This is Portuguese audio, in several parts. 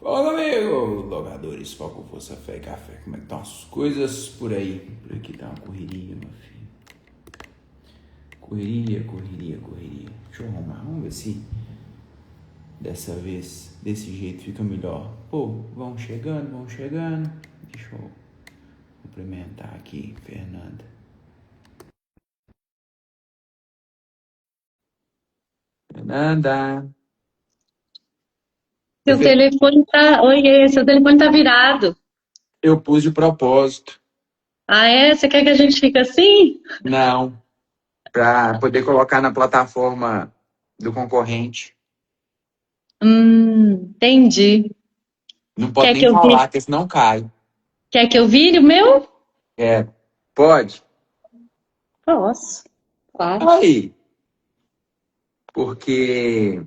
Fala, amigo! Logadores, foco, força, fé e café. Como é que estão as coisas por aí? Por aqui tá uma correria, meu filho. Correria, correria, correria. Deixa eu arrumar, vamos ver se dessa vez, desse jeito, fica melhor. Pô, vão chegando, vão chegando. Deixa eu cumprimentar aqui, Fernanda. Fernanda! Você Seu fez... telefone tá. Oiê, seu telefone tá virado. Eu pus de propósito. Ah, é? Você quer que a gente fique assim? Não, pra poder colocar na plataforma do concorrente. Entendi. Não pode Quer nem que eu falar, vire? porque senão cai. Quer que eu vire o meu? É, pode? Posso, claro. Aí, porque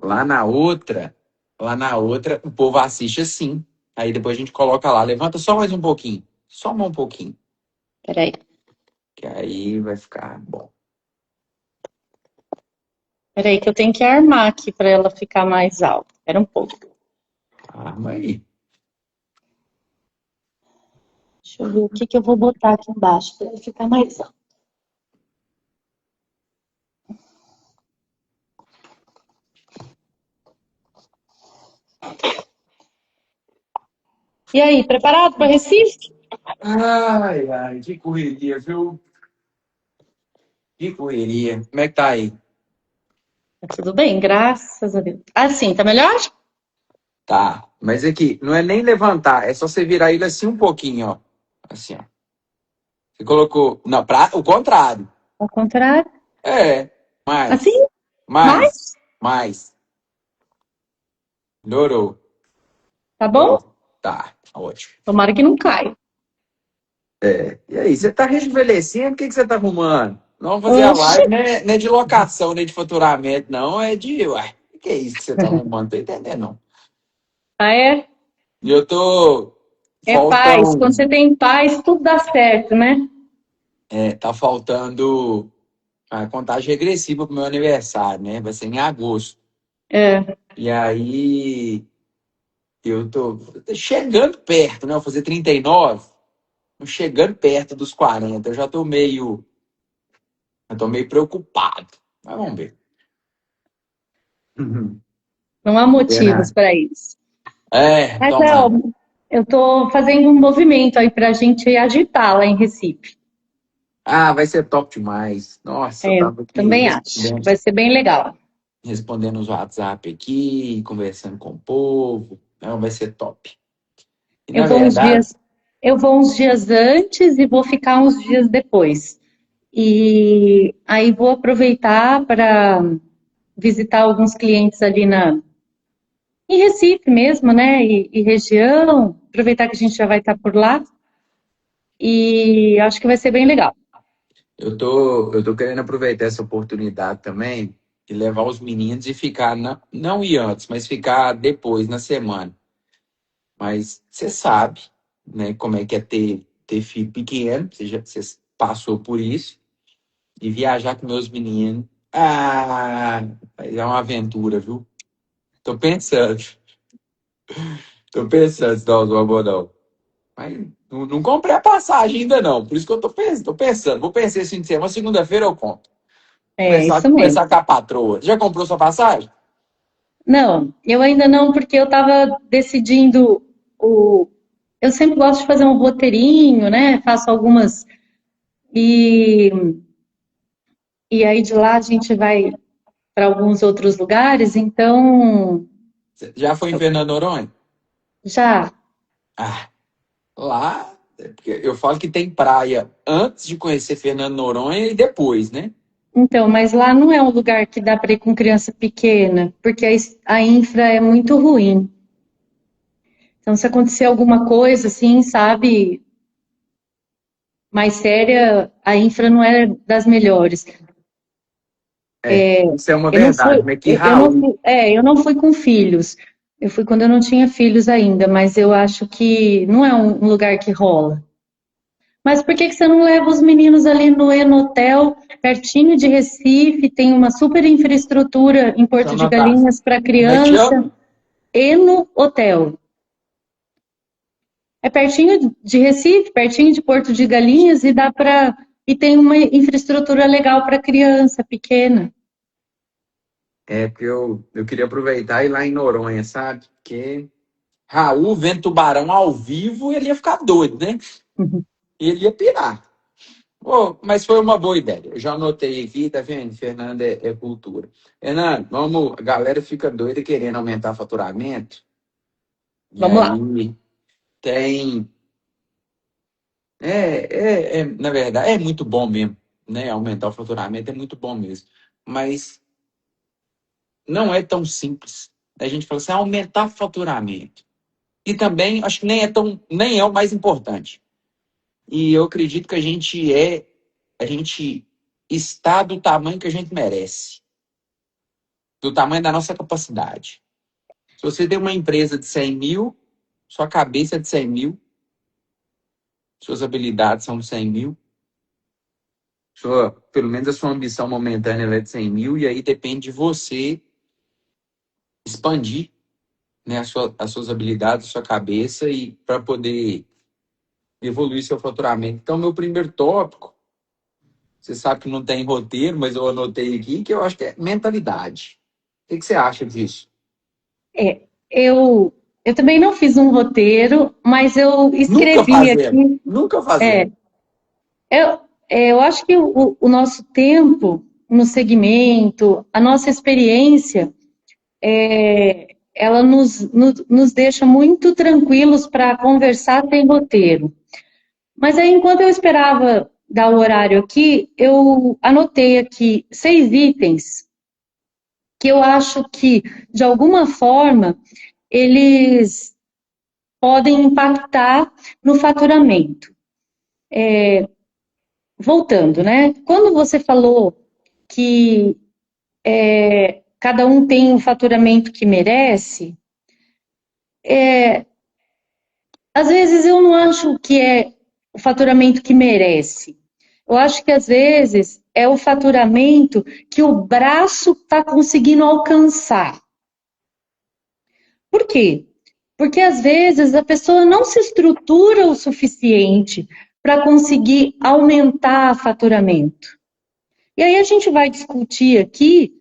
lá na outra, lá na outra, o povo assiste assim. Aí depois a gente coloca lá, levanta só mais um pouquinho. Só mais um pouquinho. Peraí, Que aí vai ficar bom. peraí, que eu tenho que armar aqui para ela ficar mais alta. Espera um pouco. Arma aí. Deixa eu ver o que que eu vou botar aqui embaixo para ela ficar mais alta. E aí, preparado para Recife? Ai, ai, que correria, viu? Que correria. Como é que tá aí? Tá tudo bem, graças a Deus. Assim, tá melhor? Tá. Mas aqui, não é nem levantar, é só você virar ele assim um pouquinho, ó. Assim, ó. Você colocou. Não, o contrário. Ao contrário. É. Assim? Mais. Mais. Mais? Mais. Melhorou. Tá bom? Melhorou. Tá, ótimo. Tomara que não caia. E aí, você tá rejuvenescendo? O que que você tá arrumando? Não vamos fazer a Oxi. live, não é de locação, nem de faturamento, não. É de. Ué, o que é isso que você tá arrumando? Tô entendendo, não. Ah, é? E eu tô. É paz. Quando Faltam. você tem paz, tudo dá certo, né? Tá faltando a contagem regressiva pro meu aniversário, né? Vai ser em agosto. É. E aí. Eu tô chegando perto, né? Eu vou fazer 39. Chegando perto dos 40. Eu já tô meio. Eu tô meio preocupado. Mas vamos ver. Uhum. Não há motivos Verdade. para isso. Mas, ó, Tomara. eu tô fazendo um movimento aí pra gente agitar lá em Recife. Ah, vai ser top demais. Nossa, eu É, eu tava aqui também acho que vai ser bem legal. respondendo os WhatsApp aqui, conversando com o povo. Não, vai ser top. E Eu na vou uns verdade, dias, eu vou uns dias antes e vou ficar uns dias depois. E aí vou aproveitar para visitar alguns clientes ali em Recife mesmo, né? E região. Aproveitar que a gente já vai estar por lá. E acho que vai ser bem legal. eu tô querendo aproveitar essa oportunidade também e levar os meninos e ficar, não ir antes, mas ficar depois, na semana. Mas você sabe, né, como é que é ter filho pequeno, você passou por isso, e viajar com meus meninos. Ah, é uma aventura, viu? Tô pensando, tô pensando se nós vamos não. Mas não comprei a passagem ainda não, por isso que eu tô pensando. Vou pensar esse fim de semana, segunda-feira eu compro. É Conversar, isso mesmo. conversar com a patroa. Já comprou sua passagem? Não, eu ainda não, porque eu estava decidindo o. Eu sempre gosto de fazer um roteirinho, né? Faço algumas. E, e aí de lá a gente vai para alguns outros lugares, então Você já foi em Fernando Noronha? já. Ah, lá, porque eu falo que tem praia antes de conhecer Fernando Noronha e depois, né? Então, mas lá não é um lugar que dá para ir com criança pequena, porque a infra é muito ruim. Então, se acontecer alguma coisa assim, sabe, mais séria, a infra não é das melhores. Isso é uma Eu não verdade, fui, mas que eu não Raul. fui, eu não fui com filhos. Eu fui quando eu não tinha filhos ainda, mas eu acho que não é um lugar que rola. Mas por que que você não leva os meninos ali no Enotel, pertinho de Recife, tem uma super infraestrutura em Porto de Chama tá. Galinhas para Como é que criança? chama? e no hotel. É pertinho de Recife, pertinho de Porto de Galinhas e tem uma infraestrutura legal para criança pequena. Porque eu queria aproveitar e ir lá em Noronha, sabe? Porque Raul vendo tubarão ao vivo, ele ia ficar doido, né? Ele ia pirar. Pô, mas foi uma boa ideia. Eu já anotei aqui, tá vendo? Fernanda é cultura. Fernanda, vamos, a galera fica doida querendo aumentar faturamento. E Vamos lá. aí tem. Na verdade, é muito bom mesmo, né? Aumentar o faturamento é muito bom mesmo. Mas não é tão simples. A gente fala assim, aumentar o faturamento. E também, acho que nem é o mais importante. E eu acredito que a gente está do tamanho que a gente merece, do tamanho da nossa capacidade. Se você tem uma empresa de 100 mil, sua cabeça é de 100 mil, suas habilidades são de 100 mil, pelo menos a sua ambição momentânea é de 100 mil, e aí depende de você expandir, né, as suas habilidades, a sua cabeça, e para poder evoluir seu faturamento. Então, meu primeiro tópico, você sabe que não tem roteiro, mas eu anotei aqui, que eu acho que é mentalidade. O que você acha disso? É, eu também não fiz um roteiro, mas eu Nunca escrevi fazendo, aqui. nunca É, fazendo. eu acho que o nosso tempo no segmento, a nossa experiência, ela nos deixa muito tranquilos para conversar sem roteiro. Mas aí, enquanto eu esperava dar o horário aqui, eu anotei aqui 6 itens que eu acho que, de alguma forma, eles podem impactar no faturamento. Voltando, né? Quando você falou que cada um tem o faturamento que merece, às vezes eu não acho que é o faturamento que merece. Eu acho que às vezes é o faturamento que o braço está conseguindo alcançar. Por quê? Porque às vezes a pessoa não se estrutura o suficiente para conseguir aumentar o faturamento. E aí a gente vai discutir aqui,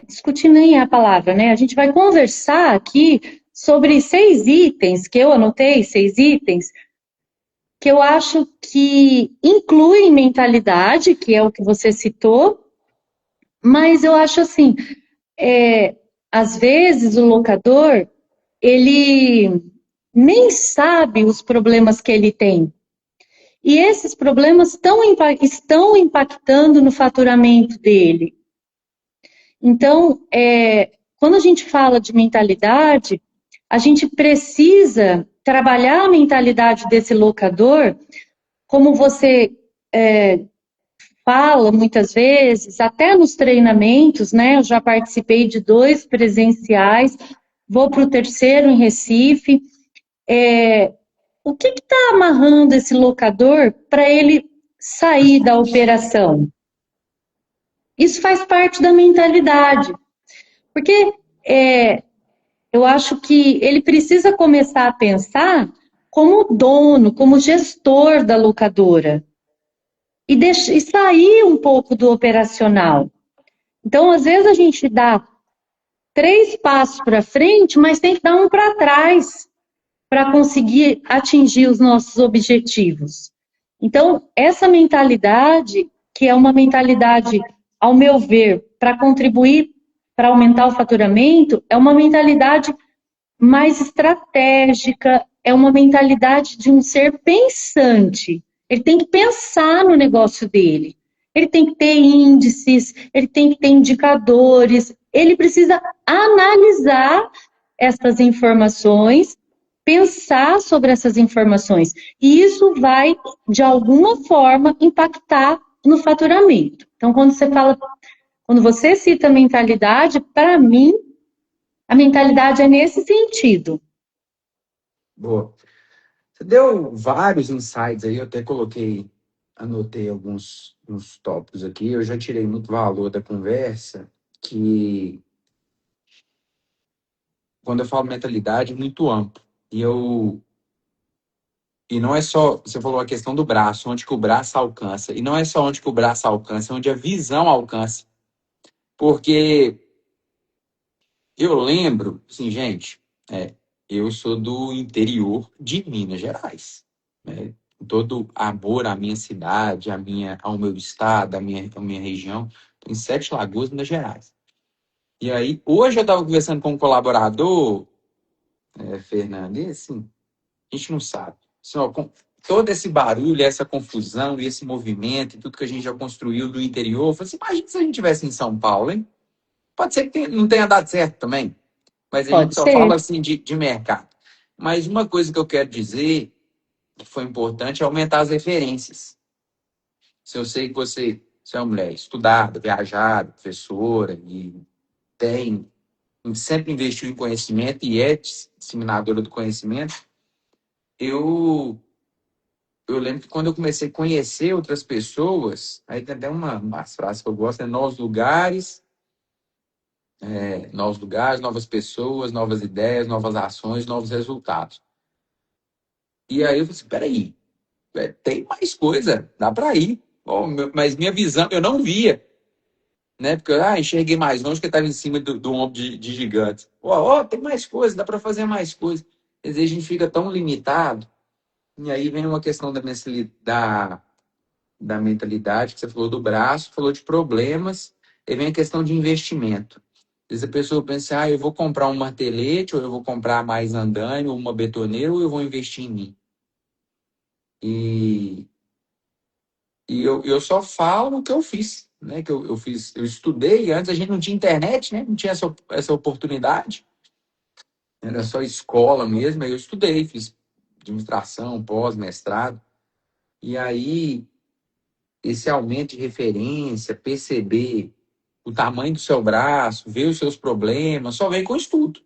discutir nem é a palavra, né? A gente vai conversar aqui sobre 6 itens, que eu anotei, 6 itens, que eu acho que incluem mentalidade, que é o que você citou, mas eu acho assim, às vezes o locador, ele nem sabe os problemas que ele tem. E esses problemas estão impactando no faturamento dele. Então, quando a gente fala de mentalidade, a gente precisa trabalhar a mentalidade desse locador, como você fala muitas vezes, até nos treinamentos, né? Eu já participei de 2 presenciais, vou para o terceiro em Recife. O que está amarrando esse locador para ele sair da operação? Isso faz parte da mentalidade, porque eu acho que ele precisa começar a pensar como dono, como gestor da locadora e sair um pouco do operacional. Então, às vezes a gente dá 3 passos para frente, mas tem que dar um para trás para conseguir atingir os nossos objetivos. Então, essa mentalidade, que é uma mentalidade, ao meu ver, para contribuir para aumentar o faturamento, é uma mentalidade mais estratégica, é uma mentalidade de um ser pensante. Ele tem que pensar no negócio dele. Ele tem que ter índices, ele tem que ter indicadores, ele precisa analisar essas informações, pensar sobre essas informações. E isso vai, de alguma forma, impactar no faturamento. Então, quando você cita mentalidade, para mim, a mentalidade é nesse sentido. Boa. Você deu vários insights aí, eu até anotei alguns uns tópicos aqui, eu já tirei muito valor da conversa, que quando eu falo mentalidade, é muito amplo. E não é só, você falou a questão do braço, onde que o braço alcança. E não é só onde que o braço alcança, é onde a visão alcança. Porque eu lembro, assim, gente, eu sou do interior de Minas Gerais, né? Com todo amor à minha cidade, ao meu estado, à minha região, tô em Sete Lagoas, Minas Gerais. E aí, hoje eu estava conversando com um colaborador, Fernando, e assim, a gente não sabe. Assim, ó, com todo esse barulho, essa confusão, e esse movimento, e tudo que a gente já construiu do interior, eu falei assim, imagina se a gente estivesse em São Paulo, hein? Pode ser que não tenha dado certo também, mas a gente Pode só fala ser. assim de mercado. Mas uma coisa que eu quero dizer, que foi importante, é aumentar as referências. Se eu sei que você é uma mulher estudada, viajada, professora, e tem, sempre investiu em conhecimento e é disseminadora do conhecimento, eu lembro que quando eu comecei a conhecer outras pessoas, aí tem até umas frases que eu gosto, novos lugares, novas pessoas, novas ideias, novas ações, novos resultados. E aí eu falei assim, peraí, tem mais coisa, dá para ir. Oh, mas minha visão, eu não via, né? Porque eu enxerguei mais longe que estava em cima do ombro de gigantes. Tem mais coisa, dá para fazer mais coisa. Às vezes a gente fica tão limitado, e aí vem uma questão da mentalidade, que você falou do braço, falou de problemas, e vem a questão de investimento. Às vezes a pessoa pensa, eu vou comprar um martelete, ou eu vou comprar mais andaime, ou uma betoneira, ou eu vou investir em mim. E, eu só falo o que eu fiz, né? Que eu fiz, eu estudei, antes a gente não tinha internet, né? Não tinha essa oportunidade, era só escola mesmo, aí eu estudei, fiz administração, pós-mestrado, e aí esse aumento de referência, perceber o tamanho do seu braço, ver os seus problemas, só vem com estudo.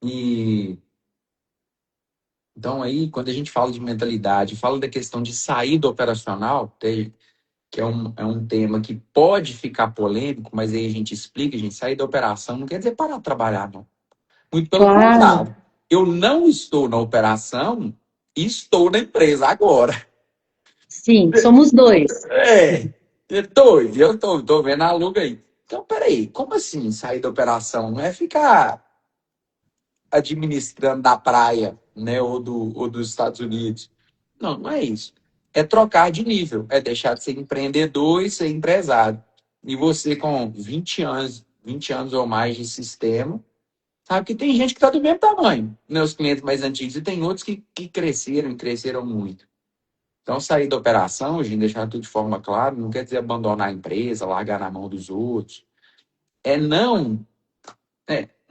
E então aí, quando a gente fala de mentalidade, fala da questão de saída operacional, que é um tema que pode ficar polêmico, mas aí a gente explica, a gente sair da operação não quer dizer parar de trabalhar, não. Muito pelo Claro. contrário. Eu não estou na operação e estou na empresa agora. Sim, somos dois. Eu tô vendo a aluga aí. Então, peraí, como assim sair da operação? Não é ficar administrando da praia, né, ou dos Estados Unidos. Não, não é isso. É trocar de nível, é deixar de ser empreendedor e ser empresário. E você com 20 anos ou mais de sistema, sabe que tem gente que está do mesmo tamanho, né, os clientes mais antigos, e tem outros que cresceram e cresceram muito. Então, sair da operação, gente, deixar tudo de forma clara, não quer dizer abandonar a empresa, largar na mão dos outros. É não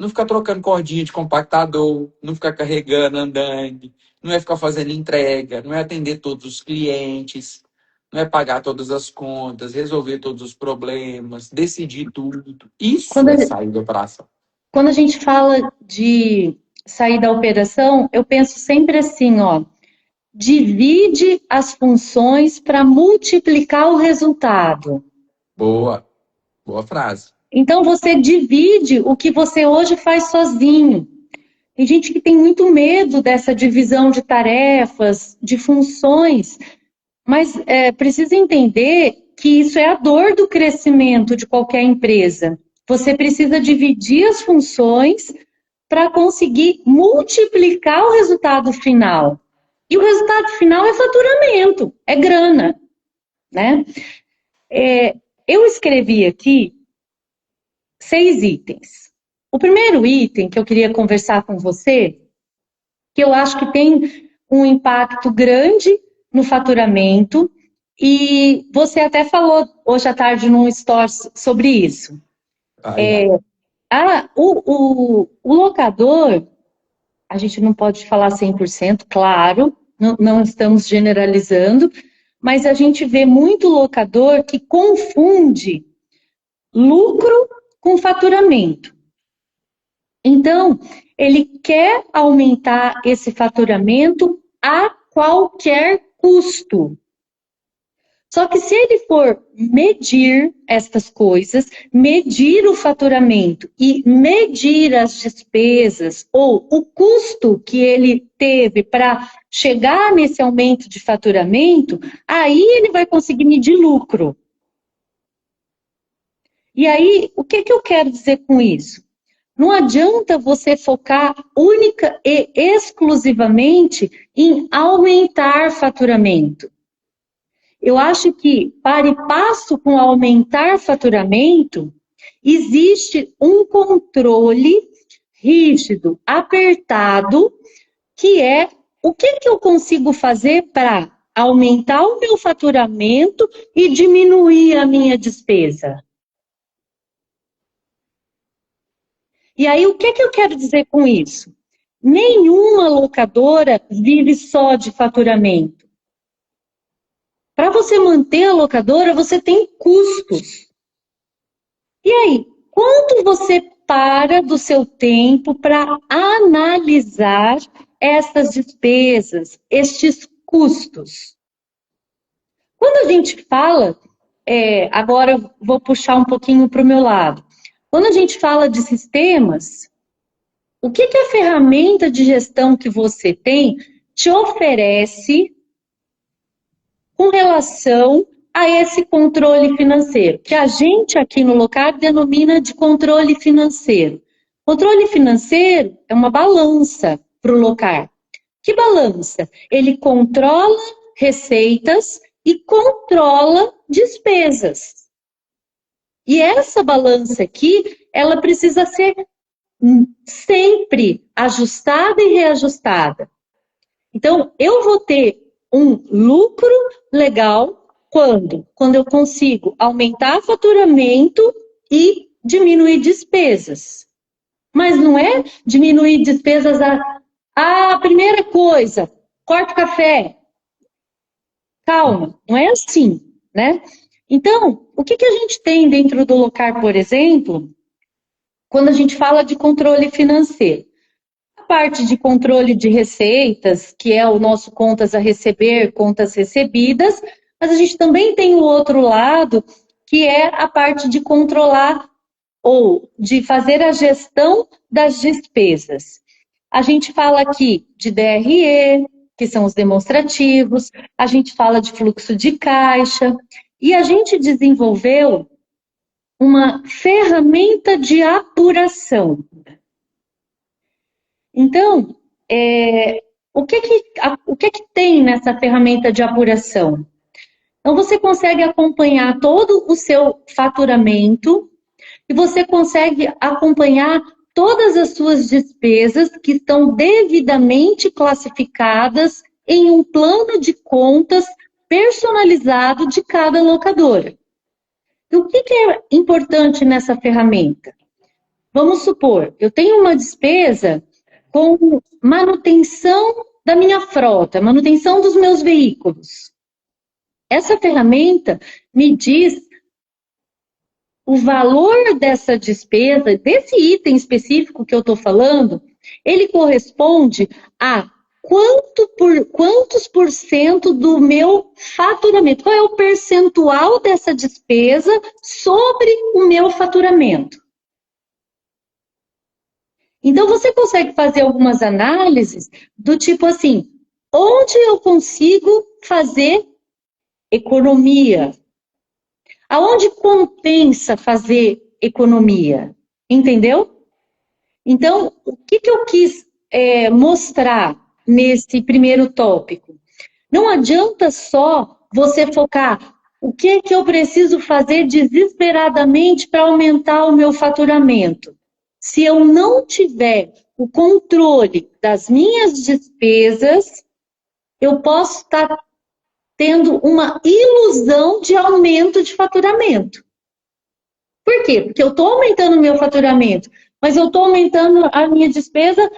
ficar trocando cordinha de compactador, não ficar carregando andaime, não é ficar fazendo entrega, não é atender todos os clientes, não é pagar todas as contas, resolver todos os problemas, decidir tudo. Isso Quando é a, sair da operação. quando a gente fala de sair da operação, eu penso sempre assim, ó, divide as funções para multiplicar o resultado. Boa, boa frase. Então, você divide o que você hoje faz sozinho. Tem gente que tem muito medo dessa divisão de tarefas, de funções, mas precisa entender que isso é a dor do crescimento de qualquer empresa. Você precisa dividir as funções para conseguir multiplicar o resultado final. E o resultado final é faturamento, é grana, né? Eu escrevi aqui 6 itens. O primeiro item que eu queria conversar com você, que eu acho que tem um impacto grande no faturamento, e você até falou hoje à tarde num stories sobre isso. Ai. O locador, a gente não pode falar 100%, claro, não estamos generalizando, mas a gente vê muito locador que confunde lucro com faturamento. Então, ele quer aumentar esse faturamento a qualquer custo. Só que se ele for medir estas coisas, medir o faturamento e medir as despesas ou o custo que ele teve para chegar nesse aumento de faturamento, aí ele vai conseguir medir lucro. E aí, o que eu quero dizer com isso? Não adianta você focar única e exclusivamente em aumentar faturamento. Eu acho que, para e passo com aumentar faturamento, existe um controle rígido, apertado, que é o que eu consigo fazer para aumentar o meu faturamento e diminuir a minha despesa. E aí, o que eu quero dizer com isso? Nenhuma locadora vive só de faturamento. Para você manter a locadora, você tem custos. E aí, quanto você para do seu tempo para analisar essas despesas, estes custos? Quando a gente fala, agora eu vou puxar um pouquinho para o meu lado. Quando a gente fala de sistemas, o que a ferramenta de gestão que você tem te oferece com relação a esse controle financeiro, que a gente aqui no Locar denomina de controle financeiro. Controle financeiro é uma balança para o Locar. Que balança? Ele controla receitas e controla despesas. E essa balança aqui, ela precisa ser sempre ajustada e reajustada. Então, eu vou ter um lucro legal quando? Quando eu consigo aumentar faturamento e diminuir despesas. Mas não é diminuir despesas a primeira coisa, corta o café. Calma, não é assim, né? Então, o que a gente tem dentro do Locar, por exemplo, quando a gente fala de controle financeiro? A parte de controle de receitas, que é o nosso contas a receber, contas recebidas, mas a gente também tem o outro lado, que é a parte de controlar ou de fazer a gestão das despesas. A gente fala aqui de DRE, que são os demonstrativos, a gente fala de fluxo de caixa, e a gente desenvolveu uma ferramenta de apuração. Então, o que tem nessa ferramenta de apuração? Então, você consegue acompanhar todo o seu faturamento e você consegue acompanhar todas as suas despesas que estão devidamente classificadas em um plano de contas personalizado de cada locadora. E o que é importante nessa ferramenta? Vamos supor, eu tenho uma despesa com manutenção da minha frota, manutenção dos meus veículos. Essa ferramenta me diz o valor dessa despesa, desse item específico que eu estou falando, ele corresponde a quantos por cento do meu faturamento? Qual é o percentual dessa despesa sobre o meu faturamento? Então, você consegue fazer algumas análises do tipo assim, onde eu consigo fazer economia? Aonde compensa fazer economia? Entendeu? Então, o que eu quis mostrar nesse primeiro tópico? Não adianta só você focar o que eu preciso fazer desesperadamente para aumentar o meu faturamento. Se eu não tiver o controle das minhas despesas, eu posso estar tendo uma ilusão de aumento de faturamento. Por quê? Porque eu estou aumentando o meu faturamento, mas eu estou aumentando a minha despesa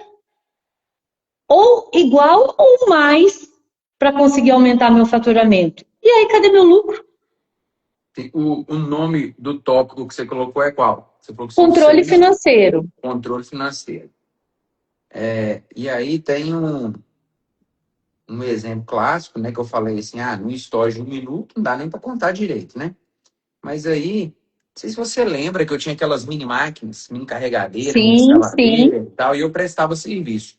ou igual ou mais para conseguir aumentar meu faturamento. E aí, cadê meu lucro? O nome do tópico que você colocou é qual? Você falou que Controle financeiro. Controle financeiro. E aí tem um exemplo clássico, né, que eu falei assim, no story de 1 minuto não dá nem para contar direito, né? Mas aí, não sei se você lembra que eu tinha aquelas mini máquinas, mini carregadeira, mini Sim, sim. escavadeira e tal, e eu prestava serviço.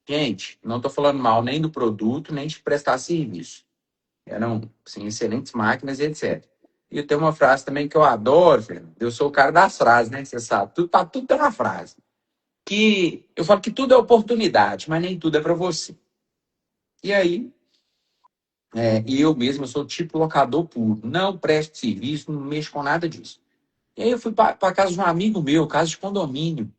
Gente, não estou falando mal nem do produto, nem de prestar serviço. Eram, assim, excelentes máquinas e etc. E eu tenho uma frase também que eu adoro, Fernando. Eu sou o cara das frases, né? Você sabe, tudo tem uma frase. Que eu falo que tudo é oportunidade, mas nem tudo é para você. E aí, e eu mesmo, eu sou tipo locador puro. Não presto serviço, não mexo com nada disso. E aí eu fui para casa de um amigo meu, casa de condomínio.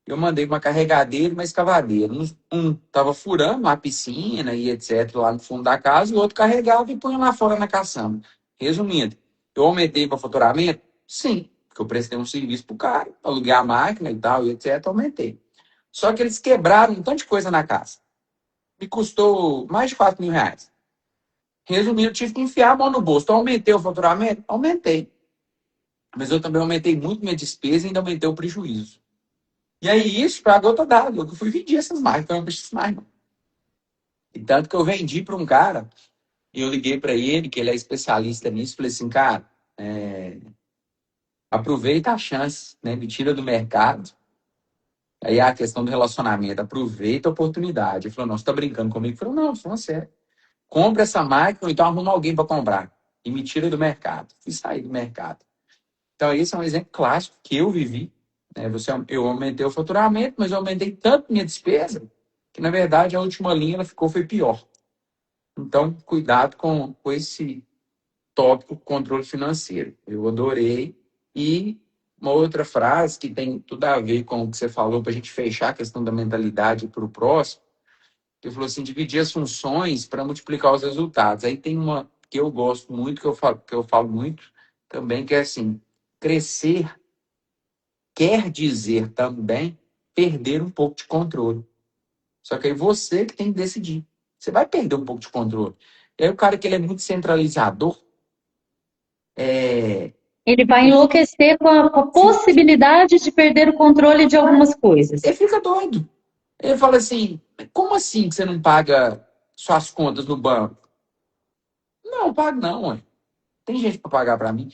Eu mandei uma carregadeira e uma escavadeira. Um estava furando uma piscina e etc. lá no fundo da casa, e o outro carregava e punha lá fora na caçamba. Resumindo, eu aumentei para faturamento? Sim, porque eu prestei um serviço para o cara, aluguei a máquina e tal, e etc. Aumentei. Só que eles quebraram um tanto de coisa na casa. Me custou mais de R$ 4.000. Resumindo, eu tive que enfiar a mão no bolso. Então, aumentei o faturamento? Aumentei. Mas eu também aumentei muito minha despesa e ainda aumentei o prejuízo. E aí, isso foi a gota d'água. Eu fui vender essas máquinas, eu não preciso mais, não. E tanto que eu vendi para um cara, e eu liguei para ele, que ele é especialista nisso, falei assim, cara, aproveita a chance, né? Me tira do mercado. Aí a questão do relacionamento, aproveita a oportunidade. Ele falou, não, você tá brincando comigo? Eu falei, não, falando sério. Compra essa máquina, ou então arruma alguém para comprar. E me tira do mercado. Fui sair do mercado. Então, esse é um exemplo clássico que eu vivi. Né? Eu aumentei o faturamento, mas eu aumentei tanto minha despesa que, na verdade, a última linha ela foi pior. Então, cuidado com esse tópico controle financeiro. Eu adorei. E uma outra frase que tem tudo a ver com o que você falou, para a gente fechar a questão da mentalidade para o próximo, que falou assim, dividir as funções para multiplicar os resultados. Aí tem uma que eu gosto muito, que eu falo muito também, que é assim, crescer quer dizer também perder um pouco de controle. Só que aí você que tem que decidir. Você vai perder um pouco de controle. E aí o cara que ele é muito centralizador, Ele vai enlouquecer com a possibilidade de perder o controle de algumas coisas. ele fica doido. Ele fala assim, como assim que você não paga suas contas no banco? Não, pago não, ué. Tem gente para pagar para mim.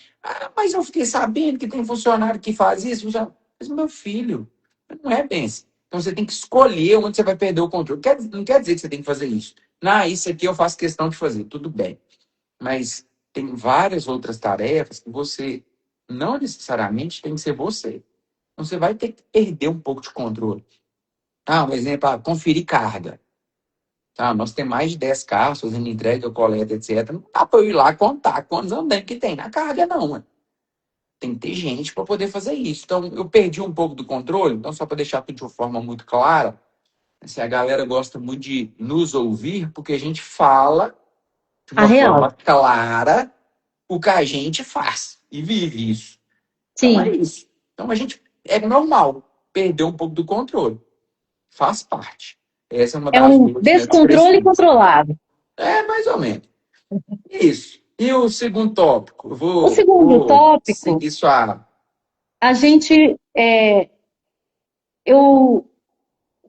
Mas eu fiquei sabendo que tem funcionário que faz isso. Mas, meu filho, não é bem assim. Então você tem que escolher onde você vai perder o controle. Não quer dizer que você tem que fazer isso. Não, isso aqui eu faço questão de fazer. Tudo bem. Mas tem várias outras tarefas que você não necessariamente tem que ser você. Então você vai ter que perder um pouco de controle. Um exemplo, conferir carga. Nós temos mais de 10 carros fazendo entrega, coleta, etc. Não dá para eu ir lá contar quantos andames que tem na carga, não. Mano. Tem que ter gente para poder fazer isso. Então, eu perdi um pouco do controle. Então, só para deixar tudo de uma forma muito clara, assim, a galera gosta muito de nos ouvir, porque a gente fala de A uma real. forma clara o que a gente faz e vive isso. Então, é Sim. isso. Então, é normal perder um pouco do controle. Faz parte. Essa é uma É das um dores, né, descontrole controlado. mais ou menos. Isso. E o segundo tópico? Eu O vou, segundo vou tópico, seguir sua. a gente,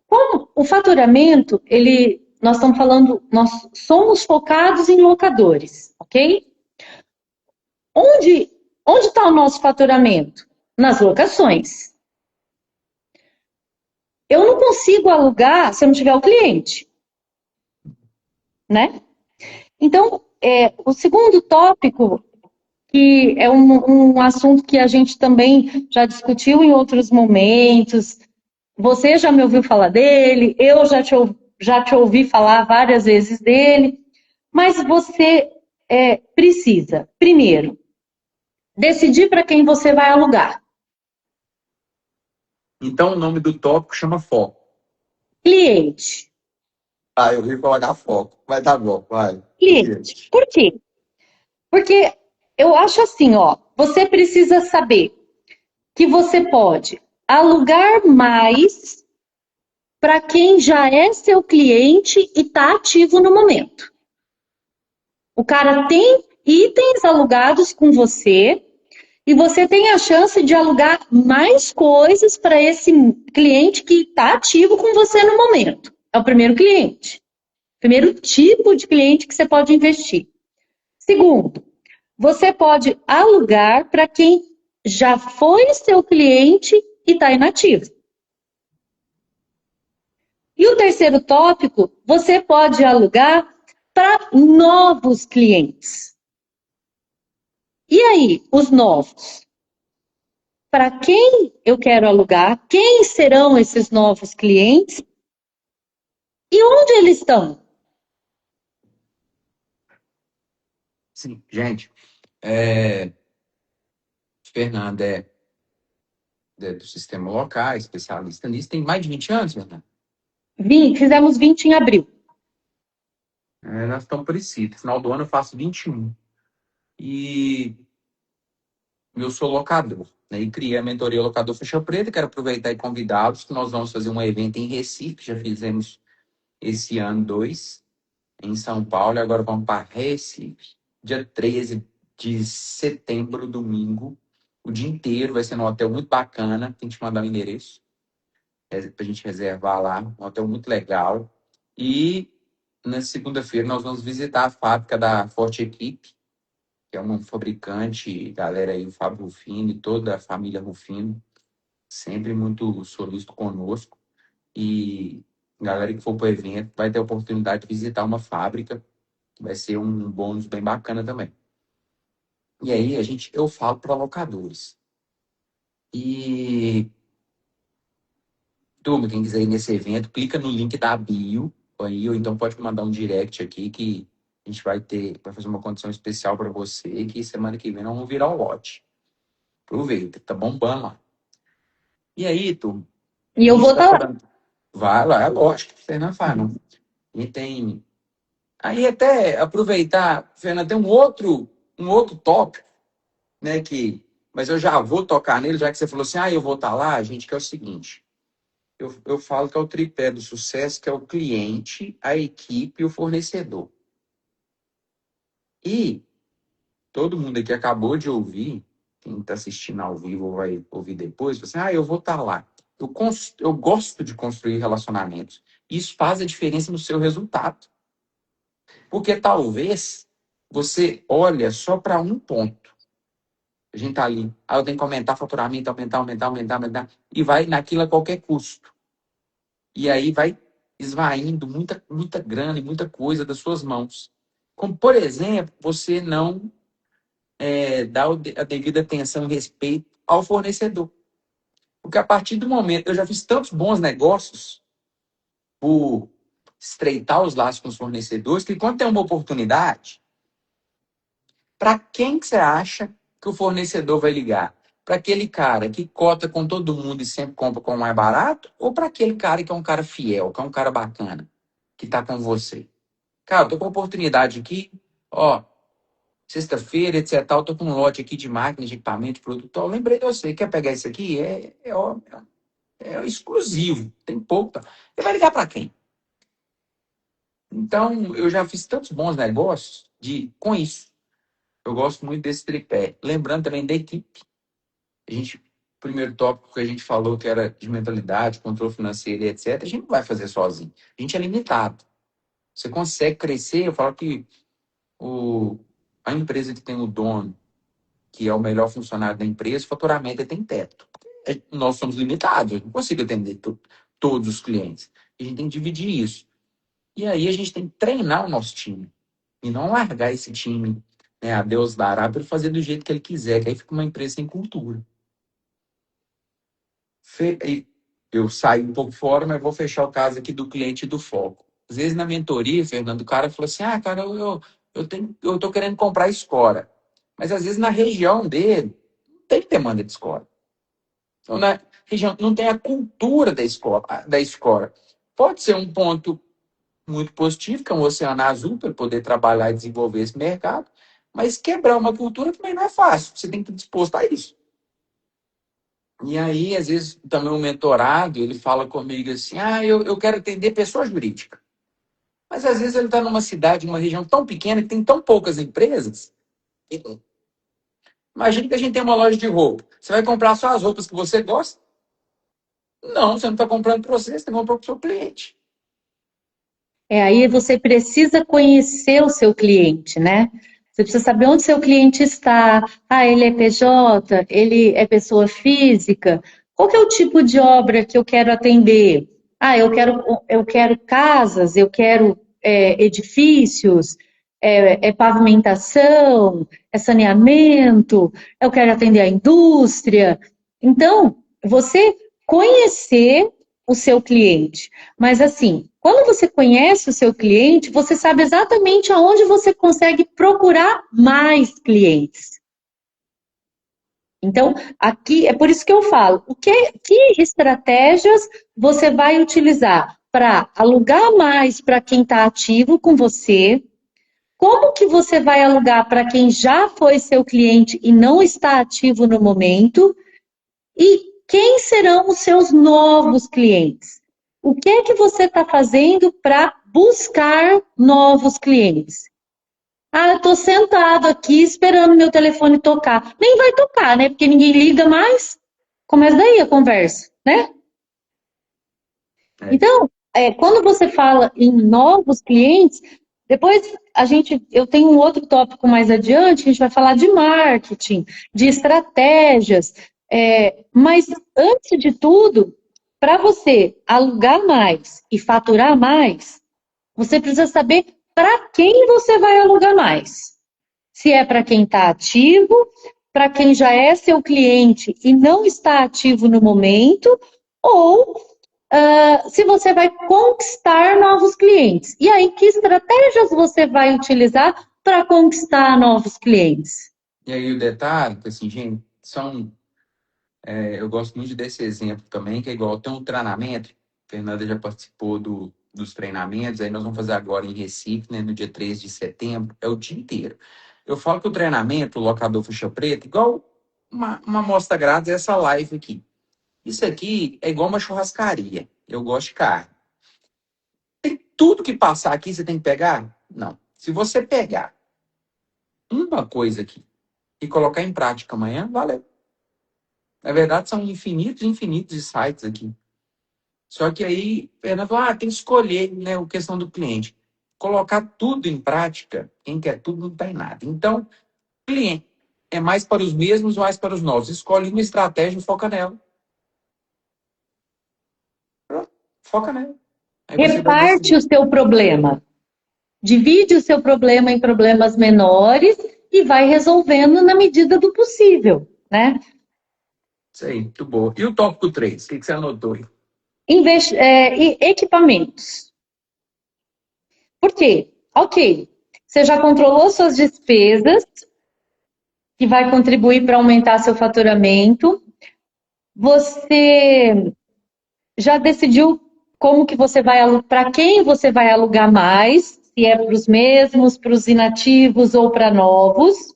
como o faturamento, nós estamos falando, nós somos focados em locadores, ok? Onde está o nosso faturamento? Nas locações. Eu não consigo alugar se eu não tiver o cliente, né? Então, o segundo tópico, que é um assunto que a gente também já discutiu em outros momentos, você já me ouviu falar dele, eu já te ouvi falar várias vezes dele, mas você precisa, primeiro, decidir para quem você vai alugar. Então, o nome do tópico chama foco. Cliente. Eu vim colocar foco. Vai dar bom, vai. Cliente. Por quê? Porque eu acho assim, ó, você precisa saber que você pode alugar mais para quem já é seu cliente e está ativo no momento. O cara tem itens alugados com você e você tem a chance de alugar mais coisas para esse cliente que está ativo com você no momento. É o primeiro cliente. Primeiro tipo de cliente que você pode investir. Segundo, você pode alugar para quem já foi seu cliente e está inativo. E o terceiro tópico, você pode alugar para novos clientes. E aí, os novos? Para quem eu quero alugar? Quem serão esses novos clientes? E onde eles estão? Sim, gente, Fernanda do sistema local, especialista nisso, tem mais de 20 anos, Fernanda. Fizemos 20 em abril. Nós estamos parecidos. Final do ano eu faço 21. E eu sou locador, né? E criei a mentoria Locador Faixa Preta. Quero aproveitar e convidá-los que nós vamos fazer um evento em Recife. Já fizemos esse ano 2 em São Paulo. E agora vamos para Recife. Dia 13 de setembro, domingo. O dia inteiro vai ser num hotel muito bacana. Tem que te mandar o endereço para a gente reservar lá. Um hotel muito legal. E na segunda-feira nós vamos visitar a fábrica da Forte Equipe, que é um fabricante, galera aí, o Fábio Rufino e toda a família Rufino, sempre muito solícito conosco. E galera que for para o evento vai ter a oportunidade de visitar uma fábrica, que vai ser um bônus bem bacana também. E aí eu falo para locadores. E turma, quem quiser ir nesse evento, clica no link da bio aí, ou então pode mandar um direct aqui que a gente vai fazer uma condição especial para você, que semana que vem nós vamos virar o lote. Aproveita, tá bombando lá. E aí, turma, E a eu gente vou está estar lá. falando. Vai lá, é lógico, você não faz, não. E tem. Aí até aproveitar, Fernanda, tem um outro tópico, né, mas eu já vou tocar nele, já que você falou assim, eu vou estar lá, gente, que é o seguinte. Eu falo que é o tripé do sucesso, que é o cliente, a equipe e o fornecedor. E todo mundo aqui acabou de ouvir, quem está assistindo ao vivo ou vai ouvir depois, você, eu vou estar lá. Eu gosto de construir relacionamentos. Isso faz a diferença no seu resultado. Porque talvez você olha só para um ponto. A gente está ali, eu tenho que aumentar faturamento, aumentar, e vai naquilo a qualquer custo. E aí vai esvaindo muita grana e muita coisa das suas mãos. Como, por exemplo, você não dá a devida atenção e respeito ao fornecedor. Porque a partir do momento, eu já fiz tantos bons negócios por estreitar os laços com os fornecedores, que quando tem uma oportunidade, para quem que você acha que o fornecedor vai ligar? Para aquele cara que cota com todo mundo e sempre compra com o mais barato? Ou para aquele cara que é um cara fiel, que é um cara bacana, que está com você? Cara, eu tô com oportunidade aqui, ó, sexta-feira, etc. Eu tô com um lote aqui de máquina, de equipamento, de produto. Eu lembrei de você, quer pegar isso aqui? É exclusivo, tem pouco. Você vai ligar para quem? Então, eu já fiz tantos bons negócios com isso. Eu gosto muito desse tripé. Lembrando também da equipe. Primeiro tópico que a gente falou que era de mentalidade, controle financeiro e etc. A gente não vai fazer sozinho. A gente é limitado. Você consegue crescer. Eu falo que a empresa que tem o dono, que é o melhor funcionário da empresa, o faturamento tem teto. Nós somos limitados. Eu não consigo atender todos os clientes. A gente tem que dividir isso. E aí a gente tem que treinar o nosso time. E não largar esse time, né, a Deus dará, para ele fazer do jeito que ele quiser, que aí fica uma empresa sem cultura. Eu saio um pouco fora, mas vou fechar o caso aqui do cliente do foco. Às vezes na mentoria, Fernando, o cara falou assim, cara, eu tô querendo comprar escora. Mas às vezes na região dele, não tem demanda de escora. Então, na região não tem a cultura da escora. Pode ser um ponto muito positivo, que é um oceano azul, para poder trabalhar e desenvolver esse mercado, mas quebrar uma cultura também não é fácil. Você tem que estar disposto a isso. E aí, às vezes, também o mentorado, ele fala comigo assim, eu quero atender pessoa jurídica. Mas às vezes ele está numa cidade, numa região tão pequena, que tem tão poucas empresas. Imagina que a gente tem uma loja de roupa. Você vai comprar só as roupas que você gosta? Não, você não está comprando para você, você está comprando para o seu cliente. Aí você precisa conhecer o seu cliente, né? Você precisa saber onde seu cliente está. Ah, ele é PJ, ele é pessoa física. Qual que é o tipo de obra que eu quero atender? Ah, eu quero casas, eu quero edifícios, pavimentação, saneamento, eu quero atender a indústria. Então, você conhecer o seu cliente. Mas assim, quando você conhece o seu cliente, você sabe exatamente aonde você consegue procurar mais clientes. Então, aqui é por isso que eu falo, que estratégias você vai utilizar para alugar mais para quem está ativo com você? Como que você vai alugar para quem já foi seu cliente e não está ativo no momento? E quem serão os seus novos clientes? O que é que você está fazendo para buscar novos clientes? Ah, eu estou sentado aqui esperando meu telefone tocar. Nem vai tocar, né? Porque ninguém liga mais. Começa daí a conversa, né? É. Então, quando você fala em novos clientes, depois eu tenho um outro tópico mais adiante, a gente vai falar de marketing, de estratégias, mas antes de tudo, para você alugar mais e faturar mais, você precisa saber para quem você vai alugar mais. Se é para quem está ativo, para quem já é seu cliente e não está ativo no momento, ou se você vai conquistar novos clientes. E aí, que estratégias você vai utilizar para conquistar novos clientes? E aí o detalhe, que assim, gente, eu gosto muito desse exemplo também, que é igual tem um treinamento, a Fernanda já participou dos treinamentos, aí nós vamos fazer agora em Recife, né, no dia 3 de setembro, é o dia inteiro. Eu falo que o treinamento, o locador Faixa Preta, igual uma amostra grátis, é essa live aqui. Isso aqui é igual uma churrascaria. Eu gosto de carne. Tudo que passar aqui você tem que pegar? Não. Se você pegar uma coisa aqui e colocar em prática amanhã, valeu. Na verdade, são infinitos e infinitos de sites aqui. Só que aí, Fernanda falou, tem que escolher, né, a questão do cliente. Colocar tudo em prática, quem quer tudo não tem nada. Então, cliente é mais para os mesmos ou mais para os novos? Escolhe uma estratégia e foca nela. Pronto, foca nela. Aí você vai Reparte decidir. o seu problema. Divide o seu problema em problemas menores e vai resolvendo na medida do possível, né? Isso aí, muito boa. E o tópico 3? O que você anotou aí? E equipamentos. Por quê? Ok, você já controlou suas despesas, que vai contribuir para aumentar seu faturamento. Você já decidiu como que você vai, para quem você vai alugar mais, se é para os mesmos, para os inativos ou para novos.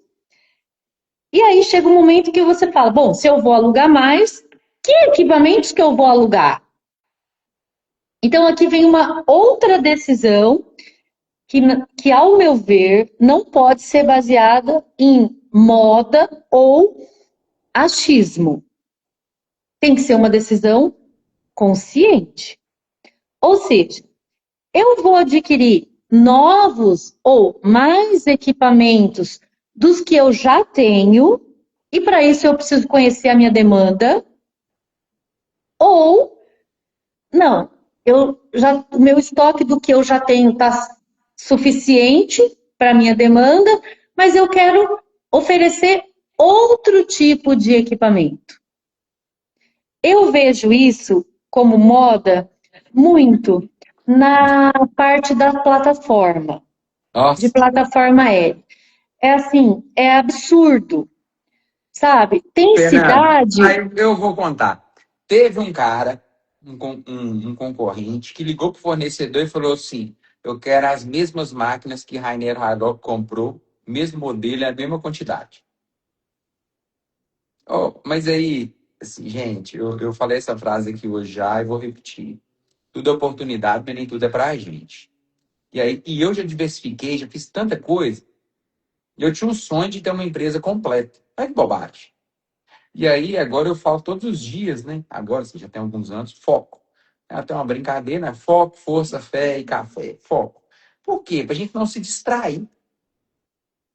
E aí chega um momento que você fala, bom, se eu vou alugar mais, que equipamentos que eu vou alugar? Então aqui vem uma outra decisão que, ao meu ver, não pode ser baseada em moda ou achismo. Tem que ser uma decisão consciente. Ou seja, eu vou adquirir novos ou mais equipamentos dos que eu já tenho, e para isso eu preciso conhecer a minha demanda, ou não, o meu estoque do que eu já tenho está suficiente para a minha demanda, mas eu quero oferecer outro tipo de equipamento. Eu vejo isso como moda muito na parte da plataforma, de Nossa, plataforma aérea. É assim, é absurdo, sabe? Tem Fernando, cidade. aí eu vou contar. Teve um cara, um concorrente, que ligou para o fornecedor e falou assim: eu quero as mesmas máquinas que Rainer Haddock comprou, mesmo modelo e a mesma quantidade. Oh, mas aí, assim, gente, eu falei essa frase aqui hoje já e vou repetir. Tudo é oportunidade, mas nem tudo é para a gente. E eu já diversifiquei, já fiz tanta coisa. E eu tinha um sonho de ter uma empresa completa. Olha que bobagem. E aí, agora eu falo todos os dias, né? Agora, assim, já tem alguns anos, foco. Até uma brincadeira, né? Foco, força, fé e café. Foco. Por quê? Para a gente não se distrair.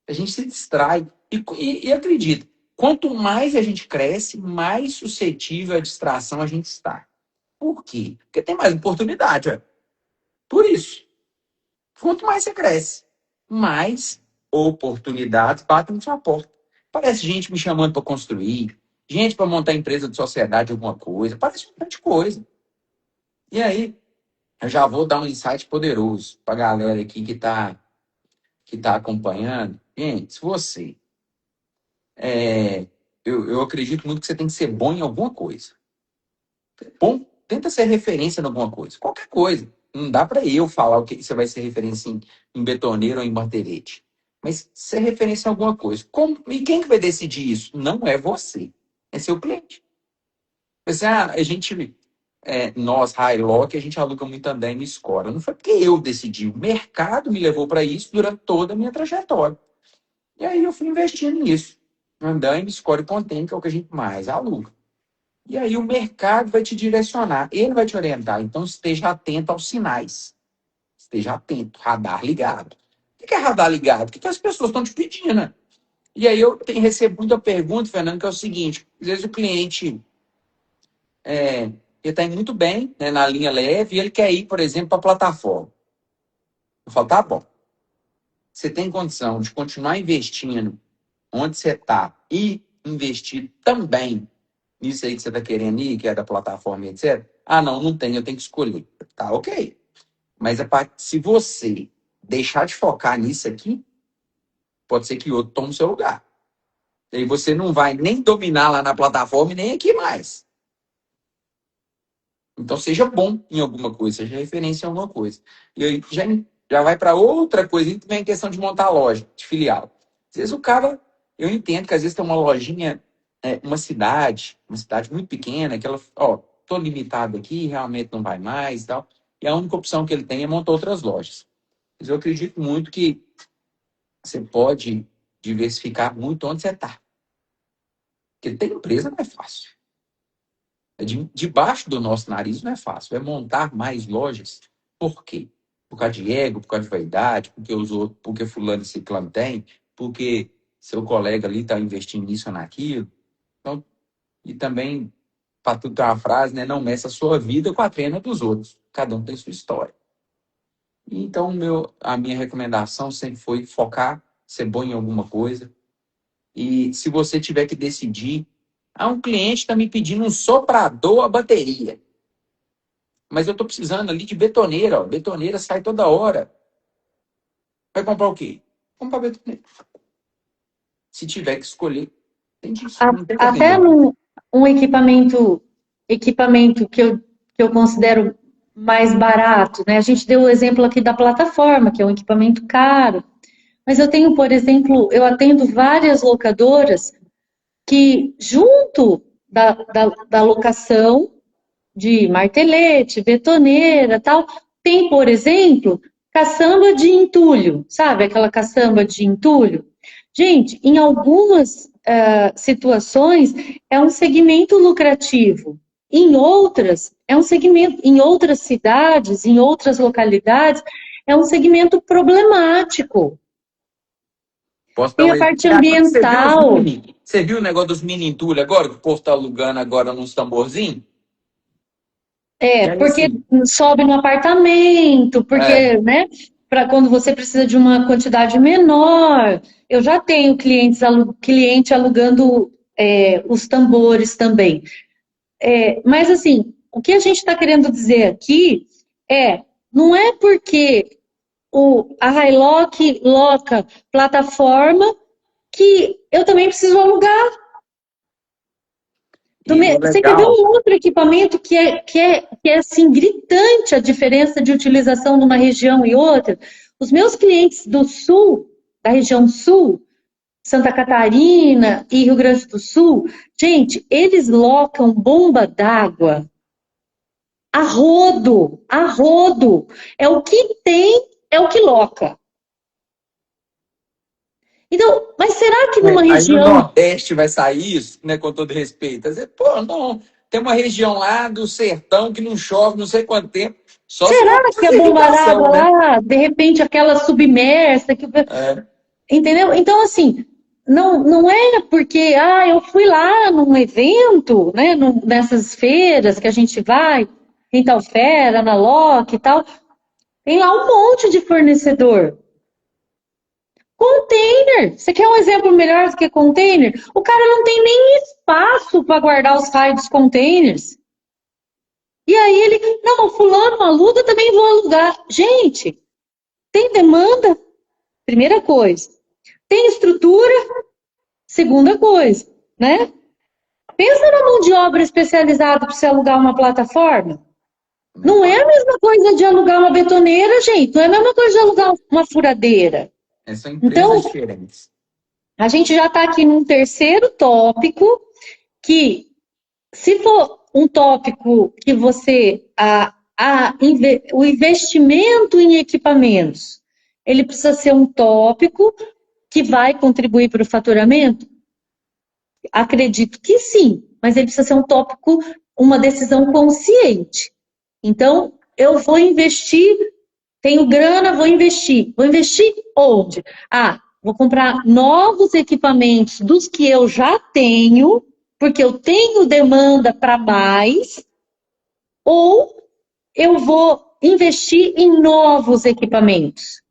A gente se distrai. E acredita, quanto mais a gente cresce, mais suscetível à distração a gente está. Por quê? Porque tem mais oportunidade. Ó. Por isso. Quanto mais você cresce, mais oportunidades batem na sua porta. Parece gente me chamando para construir, gente para montar empresa de sociedade, alguma coisa. Parece um monte de coisa. E aí, eu já vou dar um insight poderoso para a galera aqui que tá acompanhando. Gente, se você eu acredito muito que você tem que ser bom em alguma coisa. Bom, tenta ser referência em alguma coisa. Qualquer coisa. Não dá para eu falar o que você vai ser referência em betoneiro ou em martelete. Mas ser referência em alguma coisa. E quem que vai decidir isso? Não é você. É seu cliente. Você, a gente, nós, Highlock, a gente aluga muito andaime e escora. Não foi porque eu decidi. O mercado me levou para isso durante toda a minha trajetória. E aí eu fui investindo nisso. Andaime, escora e contém, que é o que a gente mais aluga. E aí o mercado vai te direcionar, ele vai te orientar. Então esteja atento aos sinais. Esteja atento, radar ligado. O que é radar ligado? O que as pessoas estão te pedindo? Né? E aí eu recebo muita pergunta, Fernando, que é o seguinte: às vezes o cliente ele está indo muito bem, né, na linha leve, e ele quer ir, por exemplo, para a plataforma. Eu falo, tá bom. Você tem condição de continuar investindo onde você está e investir também nisso aí que você está querendo ir, que é da plataforma, etc. Ah, não tenho, eu tenho que escolher. Tá, ok. Mas se você deixar de focar nisso aqui, pode ser que outro tome o seu lugar. E aí você não vai nem dominar lá na plataforma e nem aqui mais. Então seja bom em alguma coisa, seja referência em alguma coisa. E aí já vai para outra coisa, e também a questão de montar loja, de filial. Às vezes o cara, eu entendo que às vezes tem uma lojinha, uma cidade muito pequena, que ela, tô limitado aqui, realmente não vai mais e tal. E a única opção que ele tem é montar outras lojas. Mas eu acredito muito que você pode diversificar muito onde você está. Porque ter empresa não é fácil. Debaixo do nosso nariz não é fácil. É montar mais lojas. Por quê? Por causa de ego, por causa de vaidade, porque os outros, porque fulano e ciclano tem, porque seu colega ali está investindo nisso ou naquilo. Então, e também, para tudo ter uma frase, né? Não meça a sua vida com a pena dos outros. Cada um tem sua história. Então, a minha recomendação sempre foi focar, ser bom em alguma coisa. E se você tiver que decidir, um cliente está me pedindo um soprador a bateria. Mas eu estou precisando ali de betoneira. Ó. Betoneira sai toda hora. Vai comprar o quê? Comprar betoneira. Se tiver que escolher, tem disso. Não tem que Até atender. um equipamento que eu considero mais barato, né? A gente deu o exemplo aqui da plataforma, que é um equipamento caro. Mas eu tenho, por exemplo, eu atendo várias locadoras que, junto da locação de martelete, betoneira, tal, tem, por exemplo, caçamba de entulho, sabe? Aquela caçamba de entulho. Gente, em algumas situações é um segmento lucrativo. Em outras, é um segmento, em outras cidades, em outras localidades, é um segmento problemático. Posso dar Tem um a exemplo? parte Você viu os ambiental. mini? Você viu o negócio dos mini entulho agora? Que o povo está alugando agora nos tamborzinhos? E aí, Porque assim, sobe no apartamento, é, porque, né, para quando você precisa de uma quantidade menor. Eu já tenho cliente alugando os tambores também. Mas, assim, o que a gente está querendo dizer aqui não é porque a Highlock loca plataforma que eu também preciso alugar. e o Você quer ver legal, um outro equipamento que é assim, gritante a diferença de utilização numa região e outra? Os meus clientes do sul, da região sul, Santa Catarina e Rio Grande do Sul, gente, eles locam bomba d'água a rodo. É o que tem, é o que loca. Então, mas será que numa aí no região Nordeste vai sair isso, né, com todo respeito? Pô, não. tem uma região lá do sertão que não chove não sei quanto tempo. Só se for Será que a fazer bomba irrigação, d'água né? lá, de repente, aquela submersa, É, entendeu? Então, assim, não é porque eu fui lá num evento, né, nessas feiras que a gente vai, em tal feira, na Loki e tal, tem lá um monte de fornecedor. Container! Você quer um exemplo melhor do que container? O cara não tem nem espaço para guardar os raios dos containers. E aí ele, não, fulano aluga, também vou alugar. Gente, tem demanda? Primeira coisa. Tem estrutura? Segunda coisa, né? Pensa na mão de obra especializada para você alugar uma plataforma. Não é a mesma coisa de alugar uma betoneira, gente. Não é a mesma coisa de alugar uma furadeira. são Então, empresas diferentes. a gente já está aqui num terceiro tópico que, se for um tópico que você o investimento em equipamentos, ele precisa ser um tópico que vai contribuir para o faturamento? Acredito que sim, mas ele precisa ser um tópico, uma decisão consciente. Então, eu vou investir, tenho grana, vou investir. Vou investir onde? Vou comprar novos equipamentos dos que eu já tenho, porque eu tenho demanda para mais, ou eu vou investir em novos equipamentos.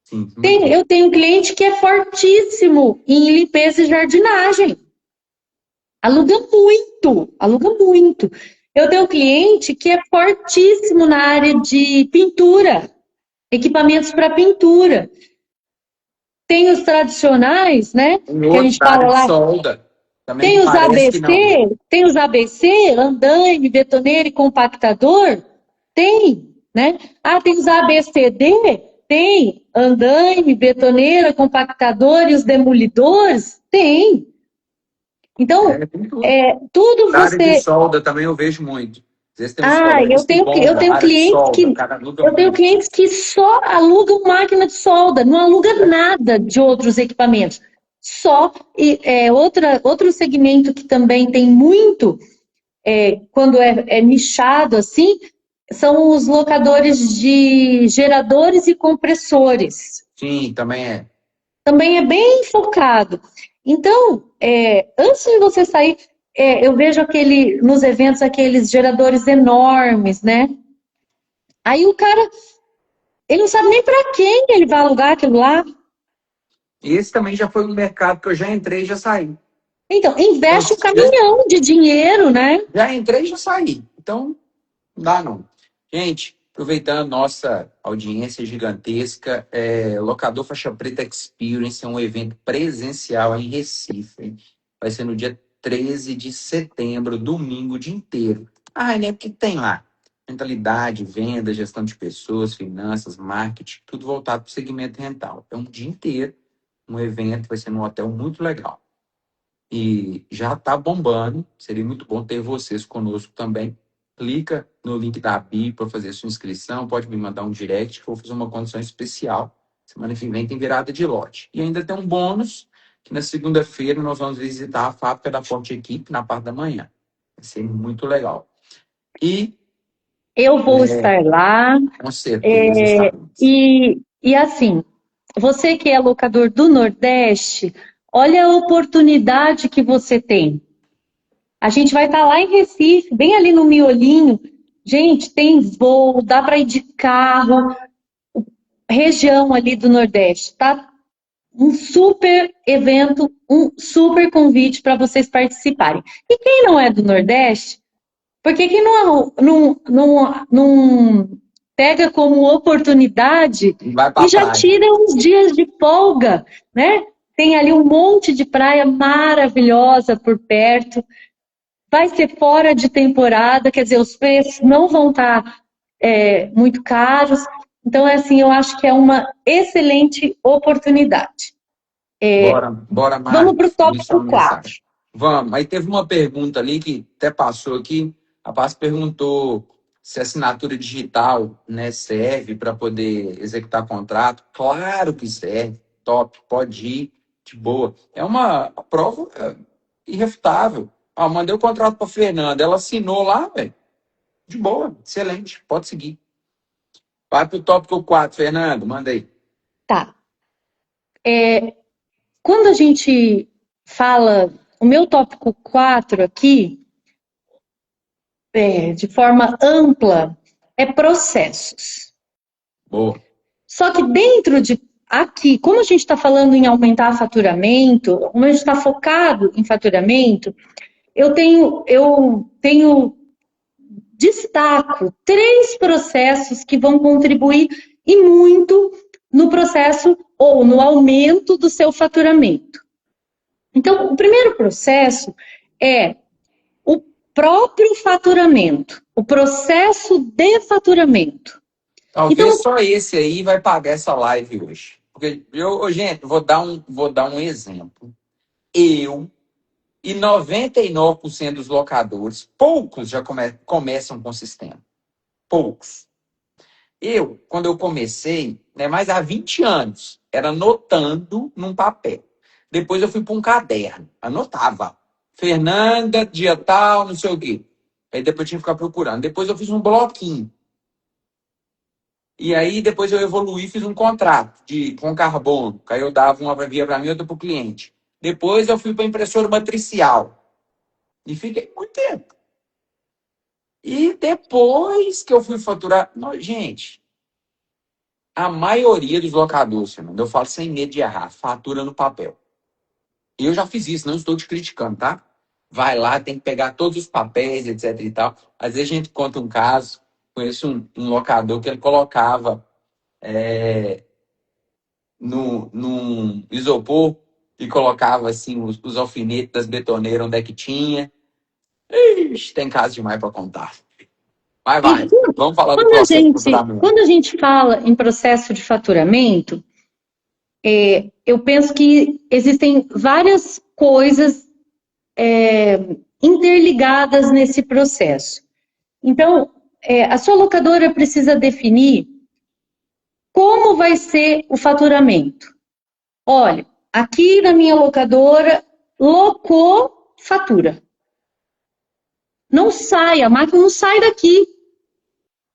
Sim, muito bom. Eu tenho um cliente que é fortíssimo em limpeza e jardinagem. Aluga muito, aluga muito. Eu tenho um cliente que é fortíssimo na área de pintura, equipamentos para pintura. Tem os tradicionais, né? Um Que a outro gente da área fala de lá. solda, também Tem que os parece que não. ABC, andaime, betoneira e compactador? Tem, né? Tem os ABCD? Tem. Andaime, betoneira, compactador e os demolidores? Tem. Então, Tem tudo. tudo Da área de você. solda também eu vejo muito. Às vezes tem uns colegas Eu que tenho, eu bomba, tenho área de clientes solda, o que cara aluga eu tenho muito. clientes que só alugam máquina de solda, não aluga nada de outros equipamentos. Só outro segmento que também tem muito, quando é nichado assim, são os locadores de geradores e compressores. Sim, também é. Também é bem focado. Então, antes de você sair, eu vejo nos eventos aqueles geradores enormes, né? Aí o cara, ele não sabe nem para quem ele vai alugar aquilo lá. E esse também já foi um mercado que eu já entrei e já saí. Então, Então, investe um caminhão de dinheiro, né? já entrei e já saí. Então, não dá não. Gente, aproveitando nossa audiência gigantesca, Locador Faixa Preta Experience é um evento presencial em Recife. Hein? Vai ser no dia 13 de setembro, domingo, o dia inteiro. Né? O que tem lá? Mentalidade, venda, gestão de pessoas, finanças, marketing, tudo voltado para o segmento rental. É um dia inteiro, um evento, vai ser num hotel muito legal. E já está bombando. Seria muito bom ter vocês conosco também. Clica no link da Bi para fazer sua inscrição. Pode me mandar um direct que eu vou fazer uma condição especial. Semana que vem tem virada de lote. E ainda tem um bônus que na segunda-feira nós vamos visitar a fábrica da Forte Equipe na parte da manhã. Vai ser muito legal. E Eu vou estar lá. com certeza estaremos. E assim, você que é locador do Nordeste, olha a oportunidade que você tem. A gente vai estar lá em Recife, bem ali no miolinho. Gente, tem voo, dá para ir de carro, região ali do Nordeste, tá? Um super evento, um super convite para vocês participarem. E quem não é do Nordeste, por que não pega como oportunidade Vai para e a já praia. tira uns dias de folga, né? Tem ali um monte de praia maravilhosa por perto. Vai ser fora de temporada, quer dizer, os preços não vão estar muito caros. Então, assim, eu acho que é uma excelente oportunidade. Bora, Vamos para o Marcos. Me tópico chama 4. mensagem. Vamos. Aí teve uma pergunta ali que até passou aqui. A Paz perguntou se a assinatura digital, né, serve para poder executar contrato. Claro que serve. Top. Pode ir. De boa. É uma prova irrefutável. Ó, mandei o contrato pra Fernanda, ela assinou lá, velho. De boa, excelente, pode seguir. Vai pro tópico 4, Fernando, manda aí. Tá. Quando a gente fala, o meu tópico 4 aqui, de forma ampla, é processos. Boa. Só que dentro de aqui, como a gente está falando em aumentar faturamento, como a gente está focado em faturamento, eu tenho destaco 3 processos que vão contribuir e muito no processo ou no aumento do seu faturamento. Então, o primeiro processo é o próprio faturamento, o processo de faturamento. Talvez Então, só esse aí vai pagar essa live hoje. Porque gente, vou dar um exemplo. Eu e 99% dos locadores, poucos já começam com o sistema. Poucos. Quando eu comecei, né, mais há 20 anos, era anotando num papel. Depois eu fui para um caderno, anotava. Fernanda, dia tal, não sei o quê. Aí depois eu tinha que ficar procurando. Depois eu fiz um bloquinho. E aí depois eu evoluí, fiz um contrato com carbono. Aí eu dava uma via para mim e outra para o cliente. Depois eu fui para impressora matricial. E fiquei muito tempo. E depois que eu fui faturar... Gente, a maioria dos locadores, Fernando, eu falo sem medo de errar, fatura no papel. Eu já fiz isso, não estou te criticando, tá? Vai lá, tem que pegar todos os papéis, etc e tal. Às vezes a gente conta um caso, conheço um locador que ele colocava num isopor e colocava assim os alfinetes das betoneiras onde é que tinha. Ixi, tem caso demais para contar. Vai. Vamos falar do processo de faturamento. quando a gente fala em processo de faturamento, eu penso que existem várias coisas interligadas nesse processo. Então, a sua locadora precisa definir como vai ser o faturamento. Olha, aqui na minha locadora, locou, fatura. Não sai, a máquina não sai daqui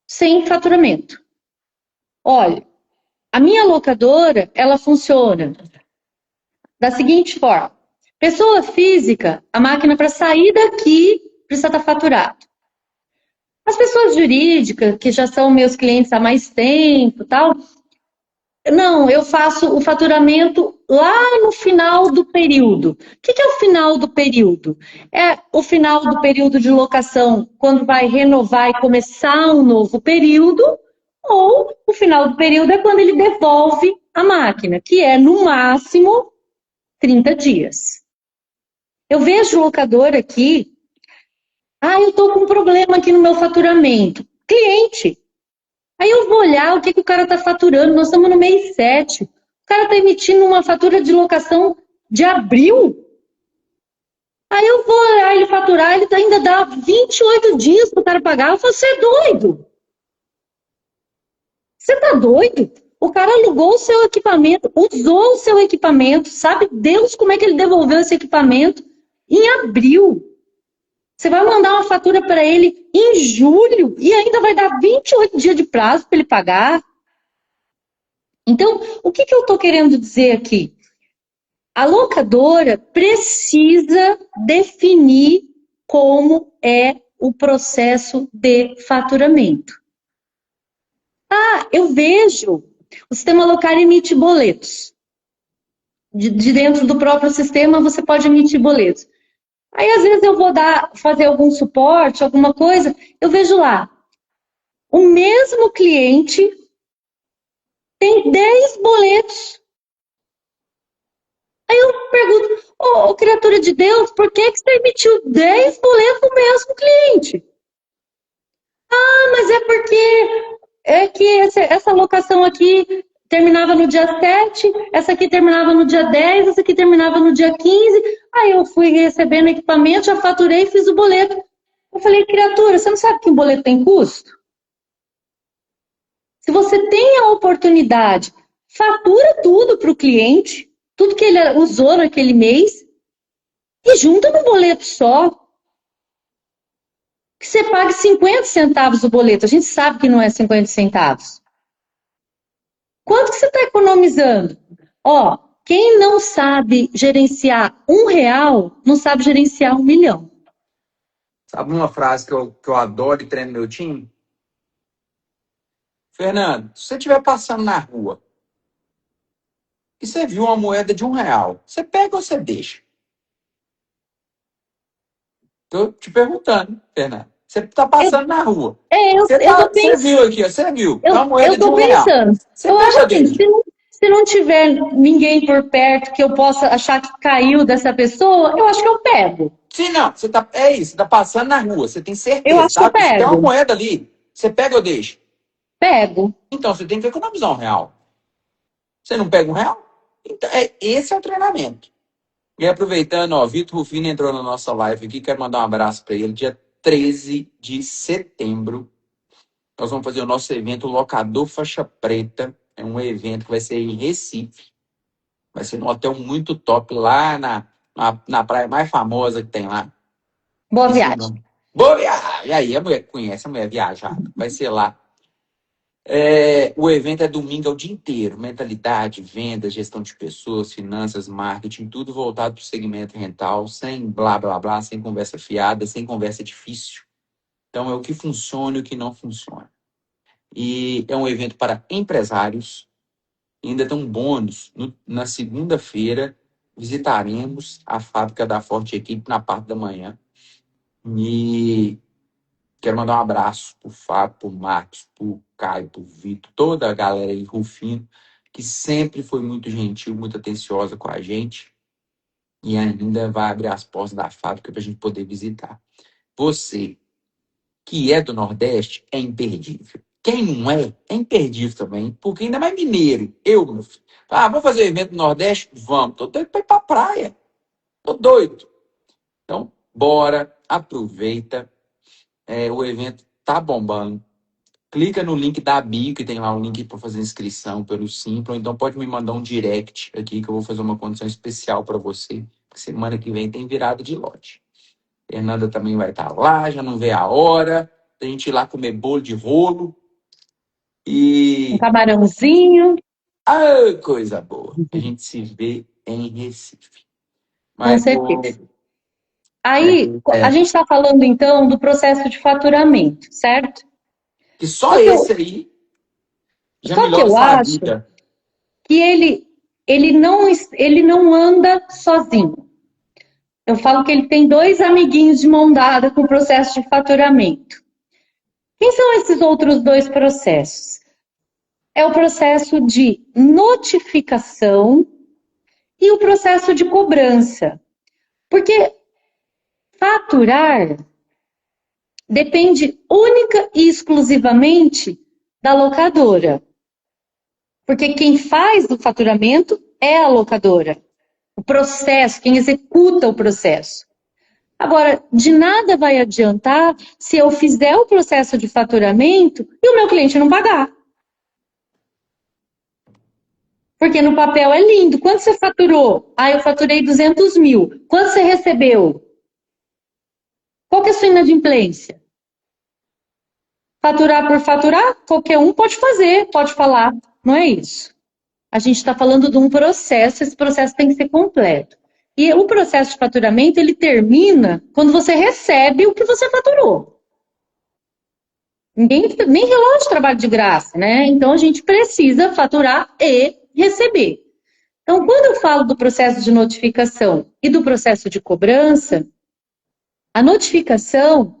sem faturamento. Olha, a minha locadora, ela funciona da seguinte forma. Pessoa física, a máquina para sair daqui precisa estar faturado. As pessoas jurídicas, que já são meus clientes há mais tempo, tal, não, eu faço o faturamento lá no final do período. O que é o final do período? É o final do período de locação, quando vai renovar e começar um novo período, ou o final do período é quando ele devolve a máquina, que é no máximo 30 dias. Eu vejo o locador aqui, eu estou com um problema aqui no meu faturamento. Cliente. Aí eu vou olhar o que o cara está faturando. Nós estamos no mês 7. O cara está emitindo uma fatura de locação de abril. Aí eu vou olhar ele faturar, ele ainda dá 28 dias para o cara pagar. Eu falo, você é doido? Você está doido? O cara alugou o seu equipamento, usou o seu equipamento, sabe Deus como é que ele devolveu esse equipamento em abril. Você vai mandar uma fatura para ele em julho e ainda vai dar 28 dias de prazo para ele pagar. Então, o que eu estou querendo dizer aqui? A locadora precisa definir como é o processo de faturamento. Eu vejo o sistema local emite boletos. De dentro do próprio sistema, você pode emitir boletos. Aí, às vezes, eu vou fazer algum suporte, alguma coisa, eu vejo lá, o mesmo cliente tem 10 boletos. Aí eu pergunto, criatura de Deus, por que você emitiu 10 boletos no mesmo cliente? Mas é porque que essa locação aqui terminava no dia 7, essa aqui terminava no dia 10, essa aqui terminava no dia 15. Aí eu fui recebendo equipamento, já faturei e fiz o boleto. Eu falei, criatura, você não sabe que o boleto tem custo? Se você tem a oportunidade, fatura tudo para o cliente, tudo que ele usou naquele mês, e junta no boleto só. que você pague 50 centavos o boleto. A gente sabe que não é 50 centavos. Quanto que você está economizando? Ó, quem não sabe gerenciar R$ 1, não sabe gerenciar 1 milhão. Sabe uma frase que eu adoro e treino meu time? Fernando, se você estiver passando na rua e você viu uma moeda de R$ 1, você pega ou você deixa? Tô te perguntando, Fernando. Você está Eu, passando na rua. eu tô Você pensando. viu aqui, ó, você viu? É uma Eu moeda de tô R$ 1. pensando. Você Eu acho pega ou assim, deixa? se não tiver ninguém por perto que eu possa achar que caiu dessa pessoa, eu acho que eu pego. Sim, não. É isso, você está passando na rua. Você tem Eu certeza, acho que eu tá? Se tem uma pego. moeda ali, você pega ou deixa? Pego. Então, você tem que economizar R$ 1. Você não pega R$ 1? Então, esse é o treinamento. E aproveitando, ó, Vitor Rufino entrou na nossa live aqui, quero mandar um abraço para ele. Dia 13 de setembro, nós vamos fazer o nosso evento Locador Faixa Preta. É um evento que vai ser em Recife. Vai ser num hotel muito top lá na praia mais famosa que tem lá. Boa Esqueci o viagem. nome. Boa viagem! Aí, a mulher conhece, a mulher viajada. Vai ser lá. O evento é domingo é o dia inteiro. Mentalidade, vendas, gestão de pessoas, finanças, marketing, tudo voltado para o segmento rental, sem blá, blá, blá, sem conversa fiada, sem conversa difícil. Então, é o que funciona e o que não funciona. E é um evento para empresários. E ainda tem um bônus. Na segunda-feira, visitaremos a fábrica da Forte Equipe na parte da manhã. E quero mandar um abraço pro Fábio, pro Marcos, pro Caio, pro Vitor, toda a galera aí, Rufino, que sempre foi muito gentil, muito atenciosa com a gente. E ainda vai abrir as portas da fábrica para a gente poder visitar. Você, que é do Nordeste, é imperdível. Quem não é, é imperdível também, porque ainda mais mineiro. Meu filho. Vamos fazer evento no Nordeste? Vamos. Tô doido para ir pra praia. Tô doido. Então, bora, aproveita. O evento tá bombando. Clica no link da bio, que tem lá um link para fazer inscrição pelo Simpla. Então pode me mandar um direct aqui, que eu vou fazer uma condição especial para você. Semana que vem tem virada de lote. Fernanda também vai estar lá, já não vê a hora. A gente ir lá comer bolo de rolo. Um E. camarãozinho, Coisa boa. A gente se vê em Recife. com Mas, certeza. mas Aí, a gente está falando, então, do processo de faturamento, certo? que só Só que eu, esse aí já só que melhora eu sua acho vida. que ele não anda sozinho. Eu falo que ele tem dois amiguinhos de mão dada com o processo de faturamento. Quem são esses outros dois processos? É o processo de notificação e o processo de cobrança. Porque faturar depende única e exclusivamente da locadora. Porque quem faz o faturamento é a locadora. O processo, quem executa o processo. Agora, de nada vai adiantar se eu fizer o processo de faturamento e o meu cliente não pagar. Porque no papel é lindo. Quanto você faturou? Eu faturei 200 mil. Quanto você recebeu? Qual que é a sua inadimplência? Faturar por faturar? Qualquer um pode fazer, pode falar. Não é isso. A gente está falando de um processo, esse processo tem que ser completo. E o processo de faturamento, ele termina quando você recebe o que você faturou. Ninguém, nem relógio trabalha de graça, né? Então a gente precisa faturar e receber. Então, quando eu falo do processo de notificação e do processo de cobrança, a notificação,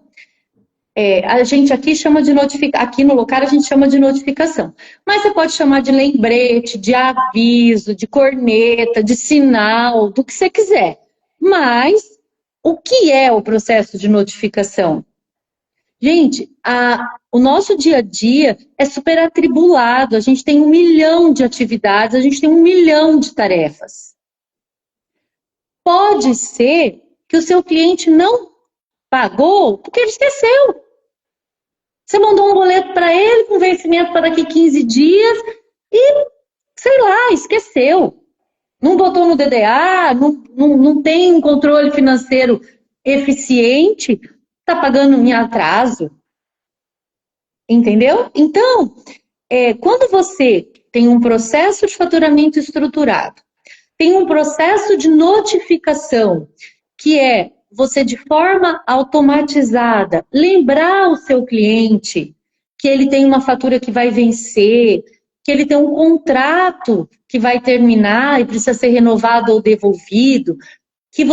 a gente aqui chama de notificação, aqui no local a gente chama de notificação. Mas você pode chamar de lembrete, de aviso, de corneta, de sinal, do que você quiser. Mas o que é o processo de notificação? Gente, o nosso dia a dia é super atribulado, a gente tem 1 milhão de atividades, a gente tem 1 milhão de tarefas. Pode ser que o seu cliente não pagou porque ele esqueceu. Você mandou um boleto para ele com vencimento para daqui 15 dias e, sei lá, esqueceu. Não botou no DDA, não tem um controle financeiro eficiente. está pagando em atraso, entendeu? Então, quando você tem um processo de faturamento estruturado, tem um processo de notificação, que é você, de forma automatizada, lembrar o seu cliente que ele tem uma fatura que vai vencer, que ele tem um contrato que vai terminar e precisa ser renovado ou devolvido, que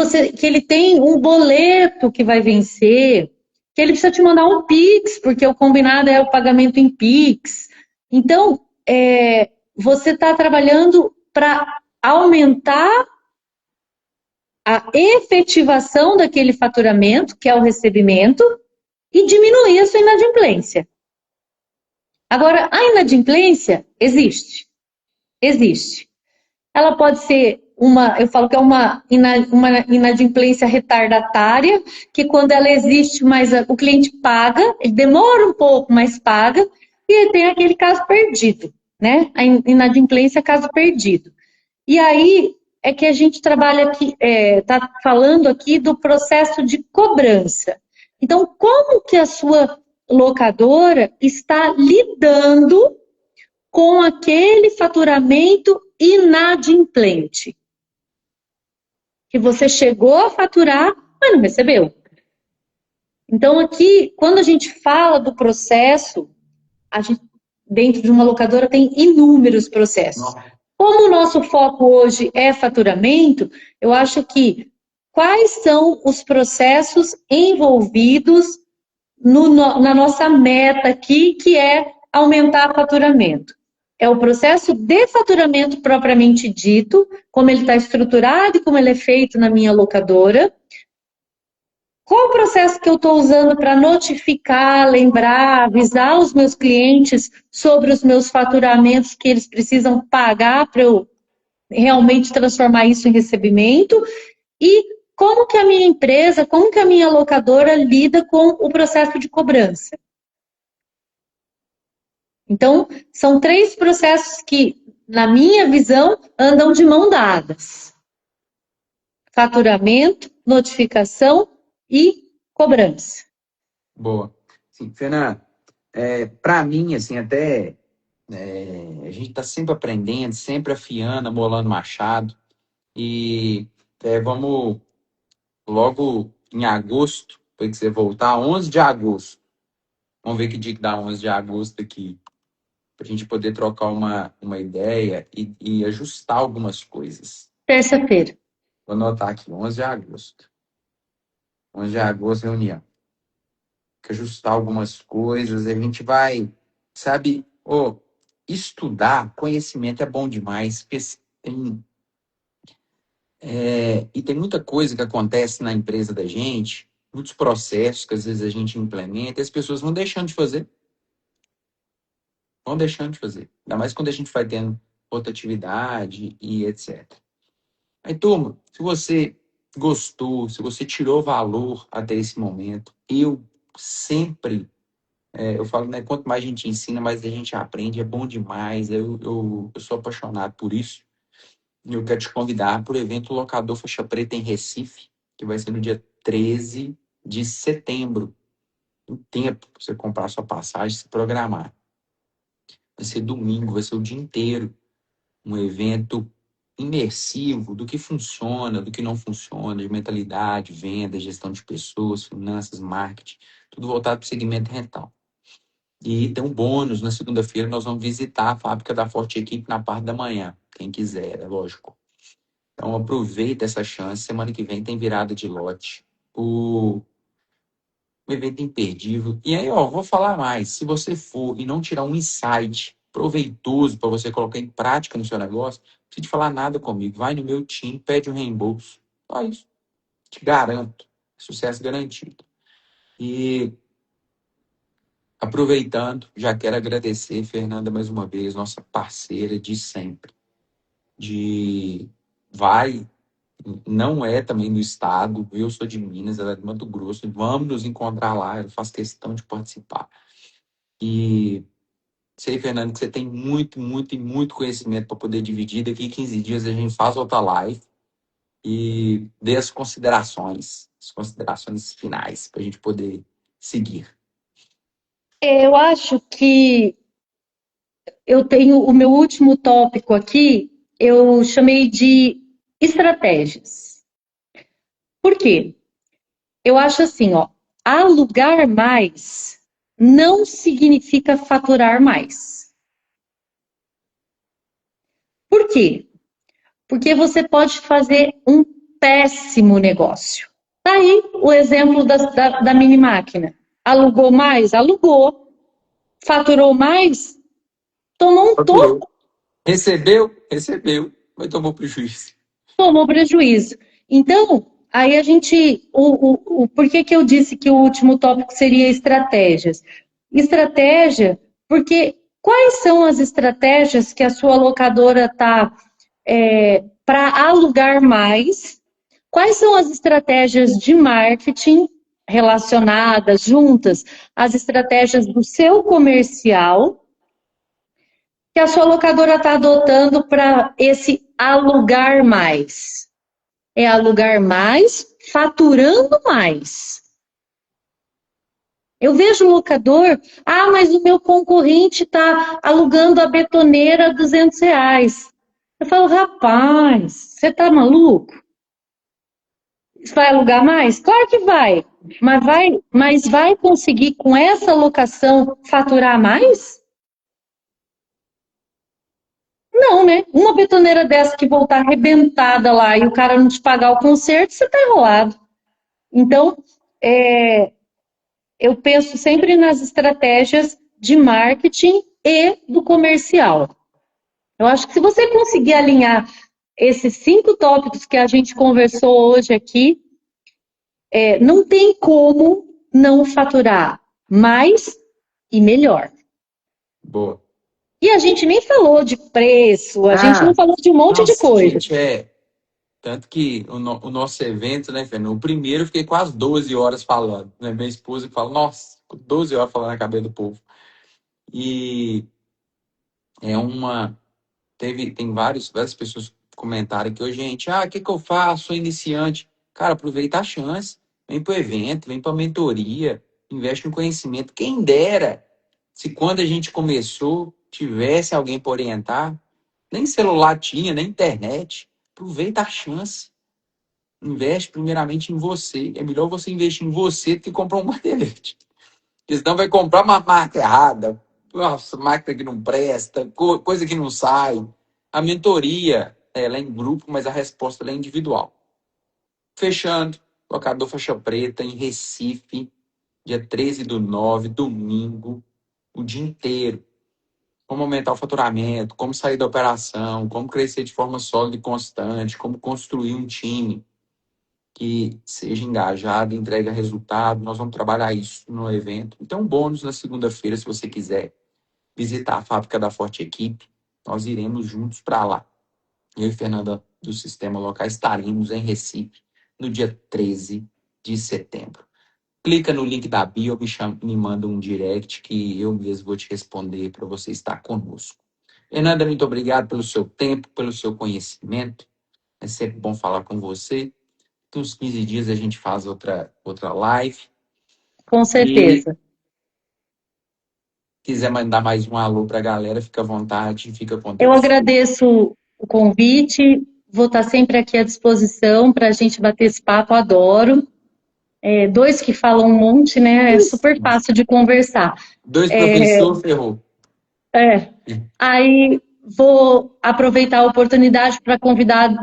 ele tem um boleto que vai vencer, que ele precisa te mandar um Pix, porque o combinado é o pagamento em Pix. Então, você está trabalhando para aumentar a efetivação daquele faturamento, que é o recebimento, e diminuir a sua inadimplência. Agora, a inadimplência existe. Existe. Ela pode ser eu falo que é uma inadimplência retardatária, que quando ela existe, mas o cliente paga, ele demora um pouco, mas paga, e tem aquele caso perdido, né? A inadimplência é caso perdido. E aí é que a gente trabalha aqui, está falando aqui do processo de cobrança. Então, como que a sua locadora está lidando com aquele faturamento inadimplente? Que você chegou a faturar, mas não recebeu. Então, aqui, quando a gente fala do processo, dentro de uma locadora tem inúmeros processos. Como o nosso foco hoje é faturamento, eu acho que quais são os processos envolvidos na nossa meta aqui, que é aumentar o faturamento? É o processo de faturamento propriamente dito, como ele está estruturado e como ele é feito na minha locadora. Qual o processo que eu estou usando para notificar, lembrar, avisar os meus clientes sobre os meus faturamentos que eles precisam pagar para eu realmente transformar isso em recebimento? E como que a minha empresa, como que a minha locadora lida com o processo de cobrança? Então, são 3 processos que, na minha visão, andam de mão dadas: faturamento, notificação e cobrança. Boa. Sim, Fernanda, para mim, assim, até a gente está sempre aprendendo, sempre afiando, amolando machado. E vamos logo em agosto, para que você voltar, 11 de agosto. Vamos ver que dia que dá 11 de agosto aqui, para a gente poder trocar uma ideia e ajustar algumas coisas. Terça-feira. Vou anotar aqui, 11 de agosto. 11 de agosto, reunião. Que ajustar algumas coisas, a gente vai, sabe, estudar, conhecimento é bom demais, e tem muita coisa que acontece na empresa da gente, muitos processos que às vezes a gente implementa e as pessoas vão deixando de fazer. Vão deixando de fazer. Ainda mais quando a gente vai tendo rotatividade e etc. Aí, turma, se você gostou, se você tirou valor até esse momento, eu sempre, eu falo, né, quanto mais a gente ensina, mais a gente aprende, é bom demais, eu sou apaixonado por isso. E eu quero te convidar para o evento Locador Faixa Preta em Recife, que vai ser no dia 13 de setembro. Em tempo para você comprar sua passagem e se programar. Vai ser domingo, vai ser o dia inteiro. Um evento imersivo do que funciona, do que não funciona, de mentalidade, venda, gestão de pessoas, finanças, marketing, tudo voltado para o segmento rental. E tem um bônus, na segunda-feira nós vamos visitar a fábrica da Forte Equipe na parte da manhã, quem quiser, é lógico. Então aproveita essa chance, semana que vem tem virada de lote, um evento imperdível. E aí, vou falar mais, se você for e não tirar um insight proveitoso para você colocar em prática no seu negócio, não precisa de falar nada comigo, vai no meu time, pede um reembolso, só isso, te garanto, sucesso garantido. E aproveitando, já quero agradecer, Fernanda, mais uma vez, nossa parceira de sempre. Não é também do estado, eu sou de Minas, ela é de Mato Grosso, vamos nos encontrar lá, eu faço questão de participar. E sei, Fernando, que você tem muito, muito e muito conhecimento para poder dividir. Daqui 15 dias a gente faz outra live e dê as considerações finais para a gente poder seguir. Eu acho que eu tenho o meu último tópico aqui, eu chamei de estratégias. Por quê? Eu acho assim, ó, alugar mais não significa faturar mais. Por quê? Porque você pode fazer um péssimo negócio. Tá aí o exemplo da mini máquina. Alugou mais? Alugou. Faturou mais? Tomou um Faturou. toco, Recebeu, mas tomou prejuízo. tomou prejuízo. Então, aí a gente. Por que eu disse que o último tópico seria estratégias? Estratégia, porque quais são as estratégias que a sua locadora está para alugar mais? Quais são as estratégias de marketing relacionadas, juntas, às estratégias do seu comercial, que a sua locadora está adotando para esse alugar mais? É alugar mais, faturando mais. Eu vejo o locador, mas o meu concorrente está alugando a betoneira a R$ 200. Eu falo, rapaz, você está maluco? Vai alugar mais? Claro que vai. Mas vai conseguir com essa locação faturar mais? Não, né? Uma betoneira dessa que voltar arrebentada lá e o cara não te pagar o conserto, você tá enrolado. Então, eu penso sempre nas estratégias de marketing e do comercial. Eu acho que se você conseguir alinhar esses 5 tópicos que a gente conversou hoje aqui, não tem como não faturar mais e melhor. Boa. E a gente nem falou de preço, a gente não falou de um monte de Nossa, coisa. gente, tanto que o nosso evento, né, Fernando? O primeiro eu fiquei quase 12 horas falando, né? Minha esposa fala, nossa, 12 horas falando na cabeça do povo. E é uma. Tem várias pessoas que comentaram aqui hoje, gente, o que eu faço? Sou iniciante. Cara, aproveita a chance. Vem para o evento, vem para a mentoria, investe no conhecimento. Quem dera se quando a gente começou tivesse alguém para orientar, nem celular tinha, nem internet. Aproveita a chance. Investe primeiramente em você. É melhor você investir em você do que comprar um martelete. Porque senão vai comprar uma marca errada. Nossa, máquina que não presta, coisa que não sai. A mentoria, ela é em grupo, mas a resposta ela é individual. Fechando, locador faixa preta em Recife, dia 13/9, domingo, o dia inteiro. Como aumentar o faturamento, como sair da operação, como crescer de forma sólida e constante, como construir um time que seja engajado, entrega resultado. Nós vamos trabalhar isso no evento. Então, bônus na segunda-feira, se você quiser visitar a fábrica da Forte Equipe, nós iremos juntos para lá. Eu e Fernanda do Sistema Local estaremos em Recife no dia 13 de setembro. Clica no link da bio, me manda um direct que eu mesmo vou te responder para você estar conosco. Fernanda, muito obrigado pelo seu tempo, pelo seu conhecimento. É sempre bom falar com você. Daqui uns 15 dias a gente faz outra live. Com E certeza. quiser mandar mais um alô para a galera, fica à vontade, fica com Eu Deus. agradeço o convite, vou estar sempre aqui à disposição para a gente bater esse papo, adoro. Dois que falam um monte, né? É super fácil de conversar. Dois professores, ferrou. Aí vou aproveitar a oportunidade para convidar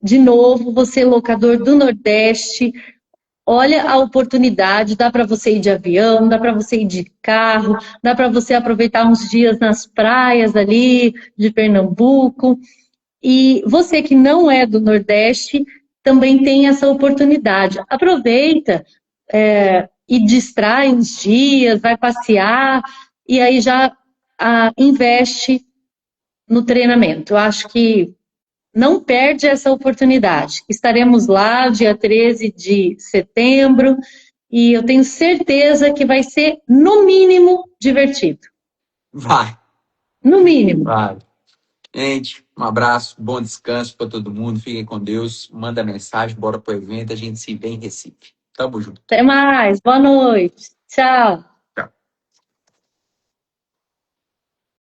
de novo você, locador do Nordeste. Olha a oportunidade, dá para você ir de avião, dá para você ir de carro, dá para você aproveitar uns dias nas praias ali de Pernambuco. E você que não é do Nordeste também tem essa oportunidade. Aproveita e distrai uns dias, vai passear e aí já investe no treinamento. Eu acho que não perde essa oportunidade. Estaremos lá dia 13 de setembro e eu tenho certeza que vai ser, no mínimo, divertido. Vai. No mínimo. Vai. Gente, Um abraço, bom descanso para todo mundo. Fiquem com Deus. Manda mensagem, bora pro evento. A gente se vê em Recife. Tamo junto. Até mais, boa noite. Tchau.